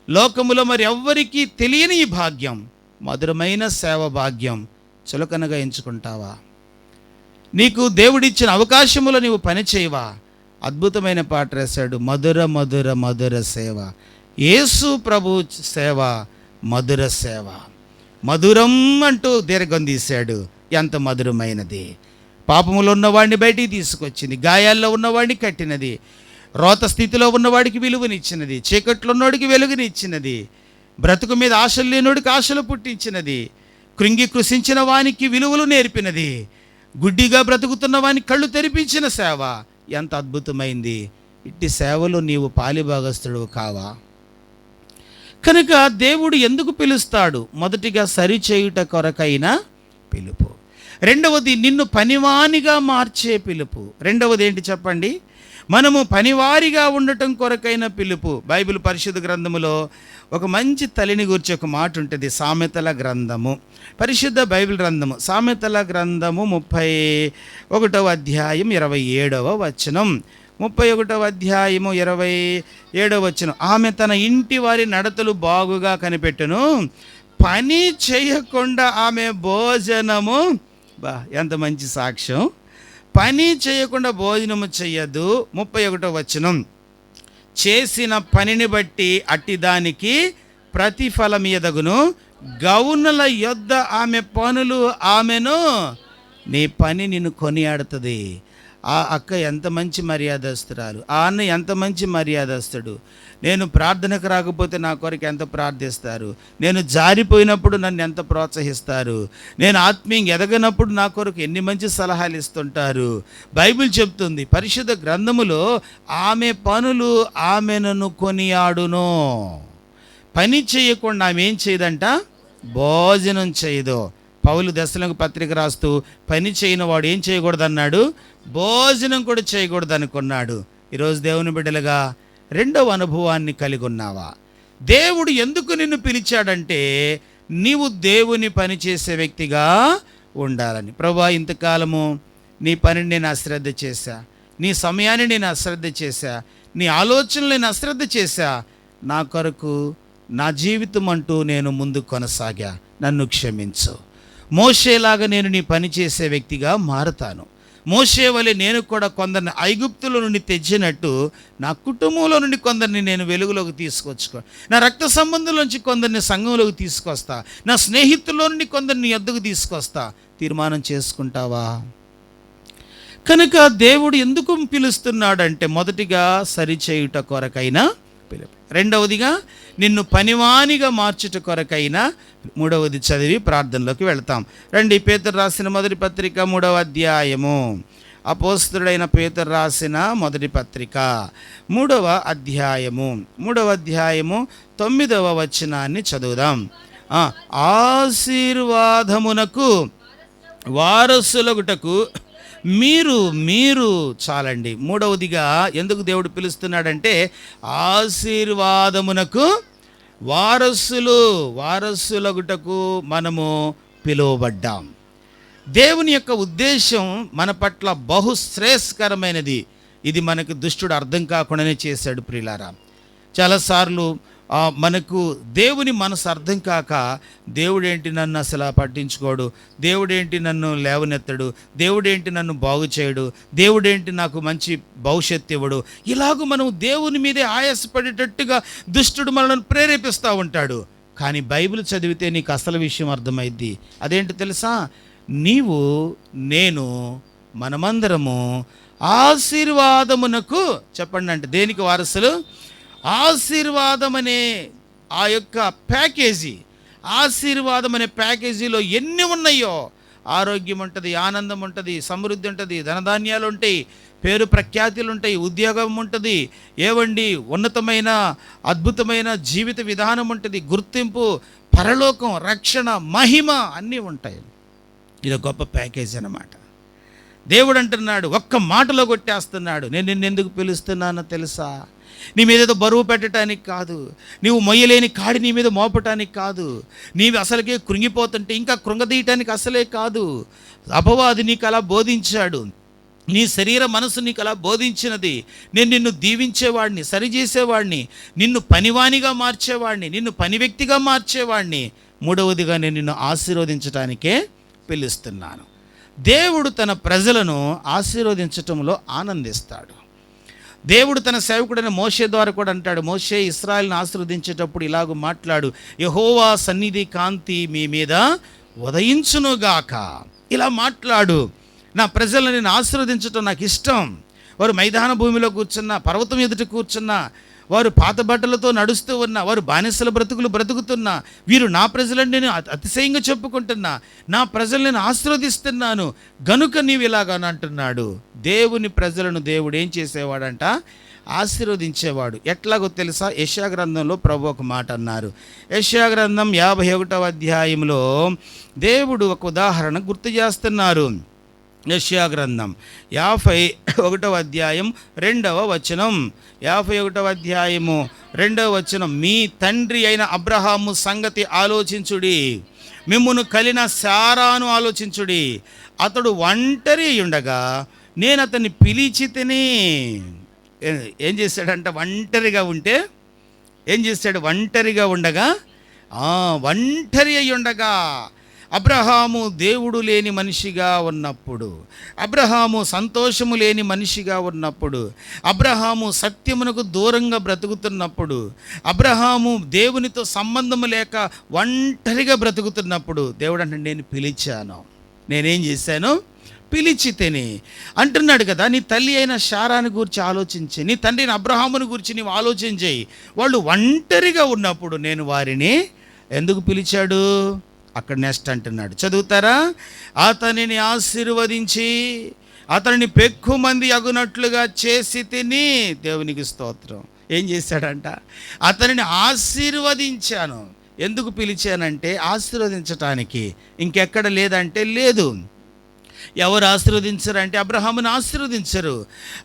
లోకములో మరి ఎవ్వరికీ తెలియని ఈ భాగ్యం, మధురమైన సేవ భాగ్యం చులకనగా ఎంచుకుంటావా? నీకు దేవుడిచ్చిన అవకాశములో నీవు పని చేయవా? అద్భుతమైన పాట రాశాడు, మధుర మధుర మధుర సేవ, యేసు ప్రభు సేవ మధుర సేవ. మధురం అంటూ దీర్ఘం తీశాడు, ఎంత మధురమైనది! పాపములో ఉన్నవాడిని బయటికి తీసుకొచ్చింది, గాయాల్లో ఉన్నవాడిని కట్టినది, రోత స్థితిలో ఉన్నవాడికి విలువనిచ్చినది, చీకట్లో ఉన్నవాడికి వెలుగునిచ్చినది, బ్రతుకు మీద ఆశలు లేనోడికి ఆశలు పుట్టించినది, కృంగి కృషించిన వానికి విలువలు నేర్పినది, గుడ్డిగా బ్రతుకుతున్న వానికి కళ్ళు తెరిపించిన సేవ ఎంత అద్భుతమైంది! ఇట్టి సేవలో నీవు పాలిభాగస్తుడు కావా? కనుక దేవుడు ఎందుకు పిలుస్తాడు? మొదటిగా సరిచేయుట కొరకైన పిలుపు. రెండవది నిన్ను పనివానిగా మార్చే పిలుపు. రెండవది ఏంటి చెప్పండి? మనము పనివారిగా ఉండటం కొరకైన పిలుపు. బైబిల్ పరిశుద్ధ గ్రంథములో ఒక మంచి తల్లిని గురించి ఒక మాట ఉంటుంది, సామెతల గ్రంథము, పరిశుద్ధ బైబిల్ గ్రంథము, సామెతల గ్రంథము 31వ అధ్యాయం 27వ వచనం. 31వ అధ్యాయము 27వ వచనం. ఆమె తన ఇంటి వారి నడతలు బాగుగా కనిపెట్టును, పని చేయకుండా ఆమె భోజనము, ఎంత మంచి సాక్ష్యం! పని చేయకుండా భోజనము చెయ్యదు. 31వ వచనం. చేసిన పనిని బట్టి అట్టిదానికి ప్రతిఫలం ఎదగును, గౌనుల యొద్ద ఆమె పనులు ఆమెను, నీ పని నిన్ను కొనియాడుతుంది. ఆ అక్క ఎంత మంచి మర్యాదస్తురాలు, ఆ అన్న ఎంత మంచి మర్యాదస్తుడు. నేను ప్రార్థనకు రాకపోతే నా కొరకు ఎంత ప్రార్థిస్తారు, నేను జారిపోయినప్పుడు నన్ను ఎంత ప్రోత్సహిస్తారు, నేను ఆత్మీయంగా ఎదగనప్పుడు నా కొరకు ఎన్ని మంచి సలహాలు ఇస్తుంటారు. బైబిల్ చెప్తుంది పరిశుద్ధ గ్రంథములో, ఆమె పనులు ఆమెను కొనియాడును. పని చేయకుండా ఆమె ఏం చేయదంట? భోజనం చేయదు. పౌలు దశలకు పత్రిక రాస్తూ పని చేయని వాడు ఏం చేయకూడదన్నాడు? భోజనం కూడా చేయకూడదు అనుకున్నాడు. ఈరోజు దేవుని బిడ్డలుగా రెండవ అనుభవాన్ని కలిగి ఉన్నావా? దేవుడు ఎందుకు నిన్ను పిలిచాడంటే నీవు దేవుని పని చేసే వ్యక్తిగా ఉండాలని. ప్రభువా, ఇంతకాలము నీ పనిని నేను అశ్రద్ధ చేశా, నీ సమయాన్ని నేను అశ్రద్ధ చేశా, నీ ఆలోచనలు నేను అశ్రద్ధ చేశా, నా కొరకు నా జీవితం అంటూ నేను ముందు కొనసాగా, నన్ను క్షమించు. మోషేలాగా నేను నీ పని చేసే వ్యక్తిగా మారుతాను. మోషే వలె నేను కూడా కొందరిని ఐగుప్తుల నుండి తెచ్చినట్టు నా కుటుంబంలో నుండి కొందరిని నేను వెలుగులోకి తీసుకొచ్చుకో, నా రక్త సంబంధుల నుంచి కొందరిని సంఘంలోకి తీసుకొస్తా, నా స్నేహితుల్లో నుండి కొందరిని ఎద్దుకు తీసుకొస్తా. తీర్మానం చేసుకుంటావా? కనుక దేవుడు ఎందుకు పిలుస్తున్నాడంటే మొదటిగా సరిచేయుట కొరకైనా పిలుపు, రెండవదిగా నిన్ను పనివానిగా మార్చుట కొరకైనా, మూడవది చదివి ప్రార్థనలోకి వెళ్తాం. రండి, పేతురు రాసిన మొదటి పత్రిక 3వ అధ్యాయము. అపోస్తలుడైన పేతురు రాసిన మొదటి పత్రిక 3వ అధ్యాయము 9వ వచనాన్ని చదువుదాం. ఆశీర్వాదమునకు వారసులగుటకు మీరు మీరు చాలండి. మూడవదిగా ఎందుకు దేవుడు పిలుస్తున్నాడంటే ఆశీర్వాదమునకు వారసులగుటకు మనము పిలువబడ్డాం. దేవుని యొక్క ఉద్దేశం మన పట్ల బహుశ్రేయస్కరమైనది. ఇది మనకు దుష్టుడు అర్థం కాకుండానే చేశాడు. ప్రియులారా, చాలాసార్లు మనకు దేవుని మనసు అర్థం కాక దేవుడేంటి నన్ను అసలు పట్టించుకోడు, దేవుడేంటి నన్ను లేవనెత్తడు, దేవుడేంటి నన్ను బాగు చేయడు, దేవుడేంటి నాకు మంచి భవిష్యత్తు ఇవ్వడు, ఇలాగూ మనం దేవుని మీదే ఆయాసపడేటట్టుగా దుష్టుడు మనల్ని ప్రేరేపిస్తూ ఉంటాడు. కానీ బైబిల్ చదివితే నీకు అసలు విషయం అర్థమైద్ది. అదేంటి తెలుసా? నీవు నేను మనమందరము ఆశీర్వాదమునకు, చెప్పండి అంటే దేనికి వారసులు? ఆశీర్వాదం అనే ఆ యొక్క ప్యాకేజీ, ఆశీర్వాదం అనే ప్యాకేజీలో ఎన్ని ఉన్నాయో, ఆరోగ్యం ఉంటుంది, ఆనందం ఉంటుంది, సమృద్ధి ఉంటుంది, ధనధాన్యాలు ఉంటాయి, పేరు ప్రఖ్యాతులు ఉంటాయి, ఉద్యోగం ఉంటుంది, ఏవండి ఉన్నతమైన అద్భుతమైన జీవిత విధానం ఉంటుంది, గుర్తింపు, పరలోకం, రక్షణ, మహిమ అన్నీ ఉంటాయి. ఇది గొప్ప ప్యాకేజ్ అన్నమాట. దేవుడు అంటున్నాడు, ఒక్క మాటలో కొట్టేస్తున్నాడు, నేను నిన్ను ఎందుకు పిలుస్తున్నానో తెలుసా? నీ మీద ఏదో బరువు పెట్టడానికి కాదు, నీవు మొయ్యలేని కాడి నీ మీద మోపటానికి కాదు, నీవు అసలుకే కృంగిపోతుంటే ఇంకా కృంగదీయటానికి అసలే కాదు. అపవాది నీకు అలా బోధించాడు, నీ శరీర మనసు నీకు అలా బోధించినది. నేను నిన్ను దీవించేవాడిని, సరిచేసేవాడిని, నిన్ను పనివానిగా మార్చేవాడిని, నిన్ను పని వ్యక్తిగా మార్చేవాడిని. మూడవదిగా నేను నిన్ను ఆశీర్వదించటానికే పిలుస్తున్నాను. దేవుడు తన ప్రజలను ఆశీర్వదించటంలో ఆనందిస్తాడు. దేవుడు తన సేవకుడైన మోషే ద్వారా కూడా అంటాడు, మోషే ఇశ్రాయేలును ఆశీర్వదించేటప్పుడు ఇలాగ మాట్లాడు, యెహోవా సన్నిధి కాంతి మీ మీద ఉదయించునుగాక. ఇలా మాట్లాడు, నా ప్రజలను నేను ఆశీర్వదించటం నాకు ఇష్టం. వారు మైదాన భూమిలో కూర్చున్నా, పర్వతం ఎదుట కూర్చున్నా, వారు పాత బట్టలతో నడుస్తూ ఉన్నా, వారు బానిసల బ్రతుకులు బ్రతుకుతున్నా, వీరు నా ప్రజలని నేను అతిశయంగా చెప్పుకుంటున్నా, నా ప్రజలు నేను ఆశీర్వదిస్తున్నాను గనుక నీవు ఇలాగని అంటున్నాడు. దేవుని ప్రజలను దేవుడు ఏం చేసేవాడంట? ఆశీర్వదించేవాడు. ఎట్లాగో తెలుసా? యెషయా గ్రంథంలో ప్రభు ఒక మాట అన్నారు. యెషయా గ్రంథం 51వ అధ్యాయంలో దేవుడు ఒక ఉదాహరణ గుర్తు చేస్తున్నారు. యెషయా గ్రంథం 51వ అధ్యాయం 2వ వచనం, 51వ అధ్యాయము 2వ వచనం, మీ తండ్రి అయిన అబ్రహాము సంగతి ఆలోచించుడి, మిమ్మును కలిన శారాను ఆలోచించుడి. అతడు ఒంటరి ఉండగా నేను అతన్ని పిలిచి తిని. ఏం చేశాడంట? ఒంటరిగా ఉంటే ఏం చేశాడు? ఒంటరిగా ఉండగా, ఒంటరి అయి ఉండగా, అబ్రహాము దేవుడు లేని మనిషిగా ఉన్నప్పుడు, అబ్రహాము సంతోషము లేని మనిషిగా ఉన్నప్పుడు, అబ్రహాము సత్యమునకు దూరంగా బ్రతుకుతున్నప్పుడు, అబ్రహాము దేవునితో సంబంధము లేక ఒంటరిగా బ్రతుకుతున్నప్పుడు దేవుడు అంటే నేను పిలిచాను, నేనేం చేశాను? పిలిచి తిని అంటున్నాడు కదా. నీ తల్లి అయిన శారాని గురించి ఆలోచించి, నీ తండ్రిని అబ్రహాముని గురించి నీవు ఆలోచించేయి. వాళ్ళు ఒంటరిగా ఉన్నప్పుడు నేను వారిని ఎందుకు పిలిచాడు? అక్కడ నెక్స్ట్ అంటున్నాడు, చదువుతారా? అతనిని ఆశీర్వదించి అతనిని పెక్కుమంది అగునట్లుగా చేసి తిని. దేవునికి స్తోత్రం. ఏం చేశాడంట? అతనిని ఆశీర్వదించాను. ఎందుకు పిలిచానంటే ఆశీర్వదించటానికి. ఇంకెక్కడ లేదంటే లేదు. ఎవరు ఆశీర్వదించరంటే అబ్రహామును ఆశీర్వదించరు.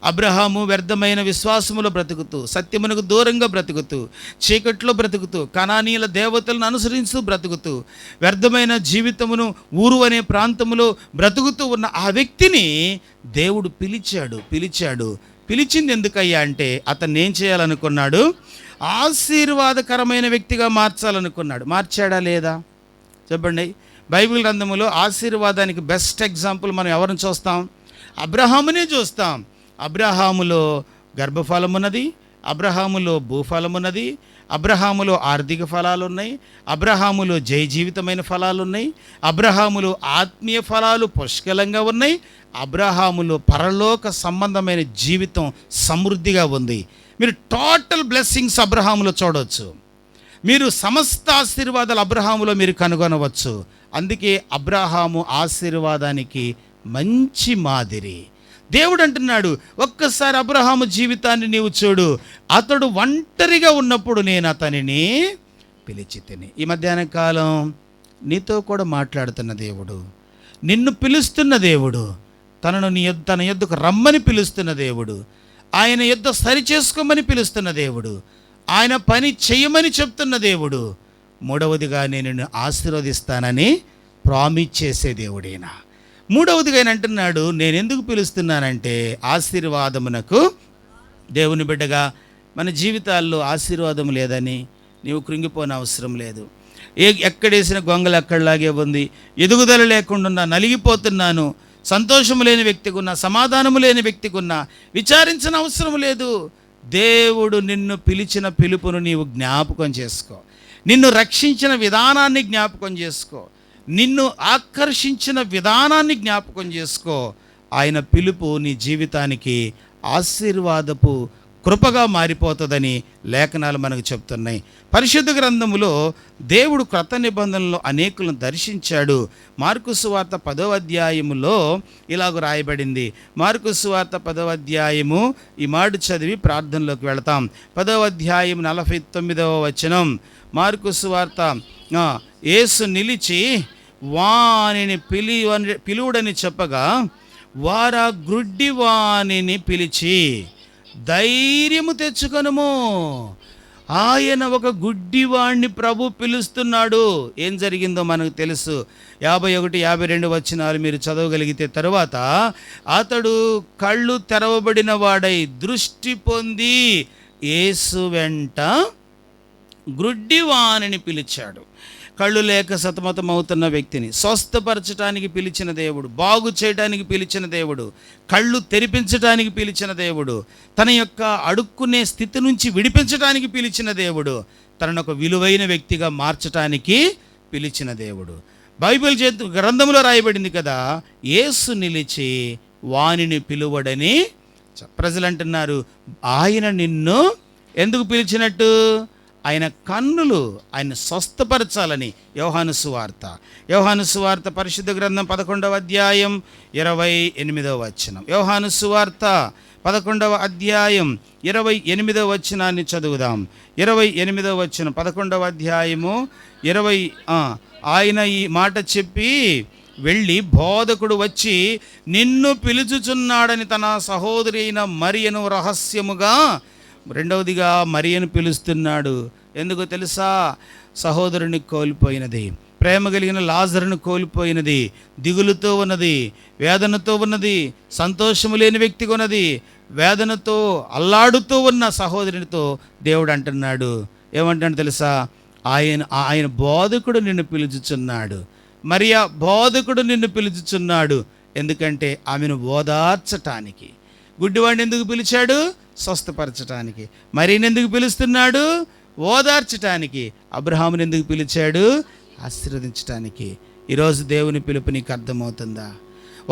అబ్రహాము వ్యర్థమైన విశ్వాసములో బ్రతుకుతూ, సత్యమునకు దూరంగా బ్రతుకుతూ, చీకట్లో బ్రతుకుతూ, కనానీయుల దేవతలను అనుసరిస్తూ బ్రతుకుతూ, వ్యర్థమైన జీవితమును ఊరు అనే ప్రాంతములో బ్రతుకుతూ ఉన్న ఆ వ్యక్తిని దేవుడు పిలిచాడు. పిలిచింది ఎందుకయ్యా అంటే అతన్ని ఏం చేయాలనుకున్నాడు? ఆశీర్వాదకరమైన వ్యక్తిగా మార్చాలనుకున్నాడు. మార్చాడా లేదా? చెప్పండి. బైబిల్ గ్రంథములో ఆశీర్వాదానికి బెస్ట్ ఎగ్జాంపుల్ మనం ఎవరిని చూస్తాం? అబ్రహామునే చూస్తాం. అబ్రహాములో గర్భఫలమున్నది, అబ్రహాములో భూఫలమున్నది, అబ్రహాములో ఆర్థిక ఫలాలు ఉన్నాయి, అబ్రహాములో జయ జీవితమైన ఫలాలు ఉన్నాయి, అబ్రహాములో ఆత్మీయ ఫలాలు పుష్కలంగా ఉన్నాయి, అబ్రహాములో పరలోక సంబంధమైన జీవితం సమృద్ధిగా ఉంది. మీరు టోటల్ బ్లెస్సింగ్స్ అబ్రహాములో చూడవచ్చు. మీరు సమస్త ఆశీర్వాదాలు అబ్రహాములో మీరు కనుగొనవచ్చు. అందుకే అబ్రహాము ఆశీర్వాదానికి మంచి మాదిరి. దేవుడు అంటున్నాడు, ఒక్కసారి అబ్రహాము జీవితాన్ని నీవు చూడు. అతడు ఒంటరిగా ఉన్నప్పుడు నేను అతనిని పిలిచి తిని. ఈ మధ్యాహ్న కాలం నీతో కూడా మాట్లాడుతున్న దేవుడు, నిన్ను పిలుస్తున్న దేవుడు, తన యొద్దకు రమ్మని పిలుస్తున్న దేవుడు, ఆయన యొద్ద సరిచేసుకోమని పిలుస్తున్న దేవుడు, ఆయన పని చేయమని చెప్తున్న దేవుడు. మూడవదిగా నేను నిన్ను ఆశీర్వదిస్తానని ప్రామిస్ చేసే దేవుడేనా. మూడవదిగా ఆయన అంటున్నాడు, నేను ఎందుకు పిలుస్తున్నానంటే ఆశీర్వాదమునకు. దేవుని బిడ్డగా మన జీవితాల్లో ఆశీర్వాదం లేదని నీవు కృంగిపోని అవసరం లేదు. ఎక్కడేసిన గొంగలు ఎక్కడలాగే ఉంది, ఎదుగుదల లేకుండా నలిగిపోతున్నాను, సంతోషము లేని వ్యక్తికి ఉన్నా, సమాధానము లేని వ్యక్తికి ఉన్నా విచారించిన అవసరం లేదు. దేవుడు నిన్ను పిలిచిన పిలుపును నీవు జ్ఞాపకం చేసుకో, నిన్ను రక్షించిన విధానాన్ని జ్ఞాపకం చేసుకో, నిన్ను ఆకర్షించిన విధానాన్ని జ్ఞాపకం చేసుకో. ఆయన పిలుపు నీ జీవితానికి ఆశీర్వాదపు కృపగా మారిపోతుందని లేఖనాలు మనకు చెప్తున్నాయి. పరిశుద్ధ గ్రంథములో దేవుడు క్రొత్త నిబంధనలో అనేకులను దర్శించాడు. మార్కు సువార్త 10వ అధ్యాయములో ఇలాగ రాయబడింది. మార్కు సువార్త 10వ అధ్యాయము ఈ మాట చదివి ప్రార్థనలోకి వెళతాం. 10వ అధ్యాయం 49వ వచనం. మార్కు సువార్త. యేసు నిలిచి వానిని పిలువుడని చెప్పగా వారా గ్రుడ్డి వానిని పిలిచి, ధైర్యము తెచ్చుకొనుము, ఆయన ఒక గుడ్డివాణ్ణి ప్రభు పిలుస్తున్నాడు. ఏం జరిగిందో మనకు తెలుసు. 51, 52 వచనాలు మీరు చదవగలిగితే తరువాత అతడు కళ్ళు తెరవబడిన వాడై దృష్టి పొంది యేసు వెంట గుడ్డివాణిని పిలిచాడు. కళ్ళు లేక సతమతమవుతున్న వ్యక్తిని స్వస్థపరచడానికి పిలిచిన దేవుడు, బాగు చేయడానికి పిలిచిన దేవుడు, కళ్ళు తెరిపించడానికి పిలిచిన దేవుడు, తన యొక్క అడుక్కునే స్థితి నుంచి విడిపించడానికి పిలిచిన దేవుడు, తనను ఒక విలువైన వ్యక్తిగా మార్చడానికి పిలిచిన దేవుడు. బైబిల్ గ్రంథంలో రాయబడింది కదా, యేసు నిలిచి వానిని పిలువడని. ప్రజలు అంటున్నారు, ఆయన నిన్ను ఎందుకు పిలిచినట్టు? ఆయన కన్నులు ఆయన స్వస్థపరచాలని. యోహాను సువార్త పరిశుద్ధ గ్రంథం 11వ అధ్యాయం 28వ వచనం. యోహాను సువార్త 11వ అధ్యాయం 28వ వచనాన్ని చదువుదాం. 28వ వచనం, 11వ అధ్యాయము 20. ఆయన ఈ మాట చెప్పి వెళ్ళి, బోధకుడు వచ్చి నిన్ను పిలుచుచున్నాడని తన సహోదరి అయిన మరియను రహస్యముగా. రెండవదిగా మరియను పిలుస్తున్నాడు. ఎందుకో తెలుసా? సహోదరుని కోల్పోయినది, ప్రేమ కలిగిన లాజరును కోల్పోయినది, దిగులుతో ఉన్నది, వేదనతో ఉన్నది, సంతోషము లేని వ్యక్తిగా ఉన్నది, వేదనతో అల్లాడుతూ ఉన్న సహోదరునితో దేవుడు అంటున్నాడు. ఏమంటాడు తెలుసా? ఆయన బోధకుడు నిన్ను పిలుచుచున్నాడు. మరియా బోధకుడు నిన్ను పిలుచుచున్నాడు. ఎందుకంటే ఆమెను ఓదార్చటానికి. గుడ్డివాడిని ఎందుకు పిలిచాడు? స్వస్థపరచటానికి. మరియని ఎందుకు పిలుస్తున్నాడు? ఓదార్చటానికి. అబ్రహాముని ఎందుకు పిలిచాడు? ఆశీర్వదించటానికి. ఈరోజు దేవుని పిలుపు నీకు అర్థమవుతుందా?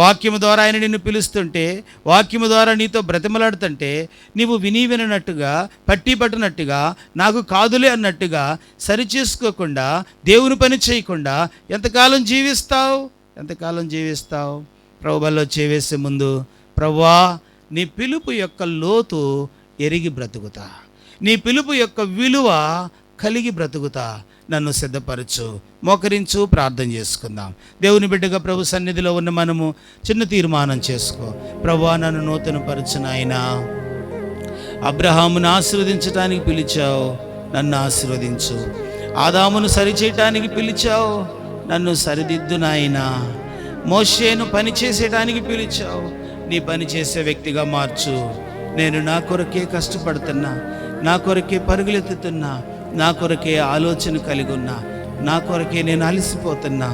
వాక్యము ద్వారా ఆయన నిన్ను పిలుస్తుంటే, వాక్యము ద్వారా నీతో బ్రతిమలాడుతుంటే నీవు విననట్టుగా, పట్టి పట్టినట్టుగా, నాకు కాదులే అన్నట్టుగా సరిచేసుకోకుండా, దేవుని పని చేయకుండా ఎంతకాలం జీవిస్తావు? ప్రభువులో చేవేసే ముందు, ప్రభువా నీ పిలుపు యొక్క లోతు ఎరిగి బ్రతుకుతా, నీ పిలుపు యొక్క విలువ కలిగి బ్రతుకుతా, నన్ను సిద్ధపరచు. మోకరించు, ప్రార్థన చేసుకుందాం. దేవుని బిడ్డగా ప్రభు సన్నిధిలో ఉన్న మనము చిన్న తీర్మానం చేసుకో. ప్రభువా నన్ను నూతనపరచు నాయనా. అబ్రహామును ఆశీర్వదించడానికి పిలిచావు, నన్ను ఆశీర్వదించు. ఆదామును సరిచేయటానికి పిలిచావు, నన్ను సరిదిద్దు నాయనా. మోషేను పని చేసేయడానికి పిలిచావు, నీ పని చేసే వ్యక్తిగా మార్చు. నేను నా కొరకే కష్టపడుతున్నా, నా కొరకే పరుగులెత్తుతున్నా, నా కొరకే ఆలోచన కలిగి ఉన్నా, నా కొరకే నేను అలసిపోతున్నా.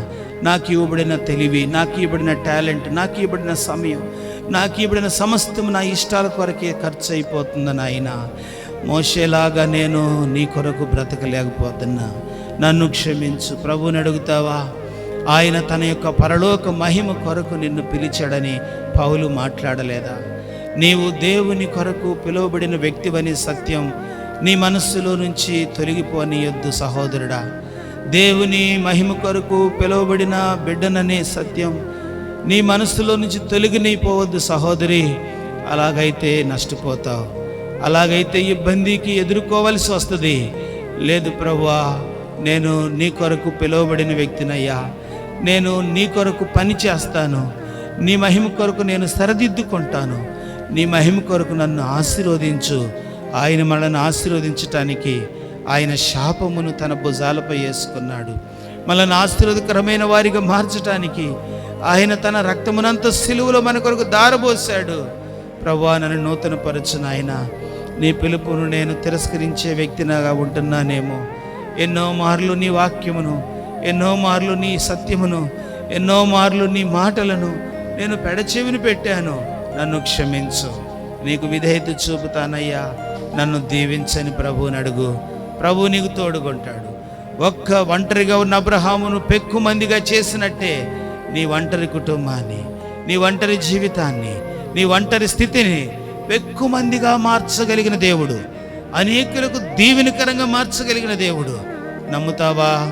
నాకు ఇవ్వబడిన తెలివి, నాకు ఇవ్వబడిన టాలెంట్, నాకు ఇవ్వబడిన సమయం, నాకు ఇవ్వబడిన సమస్తం నా ఇష్టాల కొరకే ఖర్చు అయిపోతుంది నాయన. మోషేలాగా నేను నీ కొరకు బ్రతకలేకపోతున్నా, నన్ను క్షమించు. ప్రభువుని అడుగుతావా? ఆయన తన యొక్క పరలోక మహిమ కొరకు నిన్ను పిలిచాడని పౌలు మాట్లాడలేదా? నీవు దేవుని కొరకు పిలువబడిన వ్యక్తివని సత్యం నీ మనస్సులో నుంచి తొలగిపోనీయొద్దు సహోదరుడా. దేవుని మహిమ కొరకు పిలువబడిన బిడ్డననే సత్యం నీ మనస్సులో నుంచి తొలగినైపోవద్దు సహోదరి. అలాగైతే నష్టపోతావు, అలాగైతే ఇబ్బందికి ఎదుర్కోవలసి వస్తుంది. లేదు ప్రభువా, నేను నీ కొరకు పిలువబడిన వ్యక్తినయ్యా, నేను నీ కొరకు పని చేస్తాను, నీ మహిమ కొరకు నేను సరిదిద్దుకుంటాను. నీ మహిమ కొరకు నన్ను ఆశీర్వదించు. ఆయన మనల్ని ఆశీర్వదించటానికి ఆయన శాపమును తన భుజాలపై వేసుకున్నాడు. మనల్ని ఆశీర్వాదకరమైన వారిగా మార్చటానికి ఆయన తన రక్తమునంత సిలువలో మన కొరకు దారబోసాడు. ప్రభువా, నన్ను నూతన పరచు నాయనా. నీ పిలుపును నేను తిరస్కరించే వ్యక్తిగా ఉంటున్నానేమో. ఎన్నో మార్లు నీ వాక్యమును, ఎన్నో మార్లు నీ సత్యమును, ఎన్నో మార్లు నీ మాటలను నేను పెడచెవిని పెట్టాను. నన్ను క్షమించు. నీకు విధేయత చూపుతానయ్యా. నన్ను దీవించని ప్రభువుని అడుగు. ప్రభువు నీకు తోడుకుంటాడు. ఒంటరిగా ఉన్న అబ్రహామును పెక్కుమందిగా చేసినట్టే నీ ఒంటరి కుటుంబాన్ని, నీ ఒంటరి జీవితాన్ని, నీ ఒంటరి స్థితిని పెక్కుమందిగా మార్చగలిగిన దేవుడు, అనేకులకు దీవెనకరంగా మార్చగలిగిన దేవుడు. నమ్ముతావా?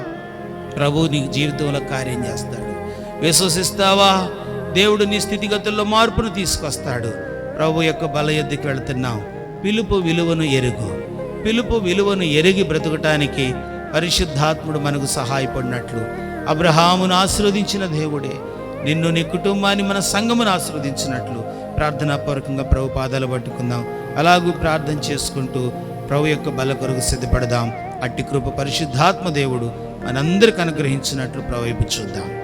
ప్రభువు నీ జీవితంలో కార్యం చేస్తాడు. విశ్వసిస్తావా? దేవుడు నీ స్థితిగతుల్లో మార్పును తీసుకొస్తాడు. ప్రభు యొక్క బల యొద్దకు వెళుతున్నాం. పిలుపు విలువను ఎరుగు. పిలుపు విలువను ఎరిగి బ్రతుకటానికి పరిశుద్ధాత్ముడు మనకు సహాయపడినట్లు అబ్రహామును ఆశీర్వదించిన దేవుడే నిన్ను, నీ కుటుంబాన్ని, మన సంఘమును ఆశీర్వదించినట్లు ప్రార్థనాపూర్వకంగా ప్రభు పాదాలు పట్టుకుందాం. అలాగూ ప్రార్థన చేసుకుంటూ ప్రభు యొక్క బల కొరకు సిద్ధపడదాం. అట్టి కృప పరిశుద్ధాత్మ దేవుడు మనందరికి అనుగ్రహించినట్లు ప్రభు వైపు చూద్దాం.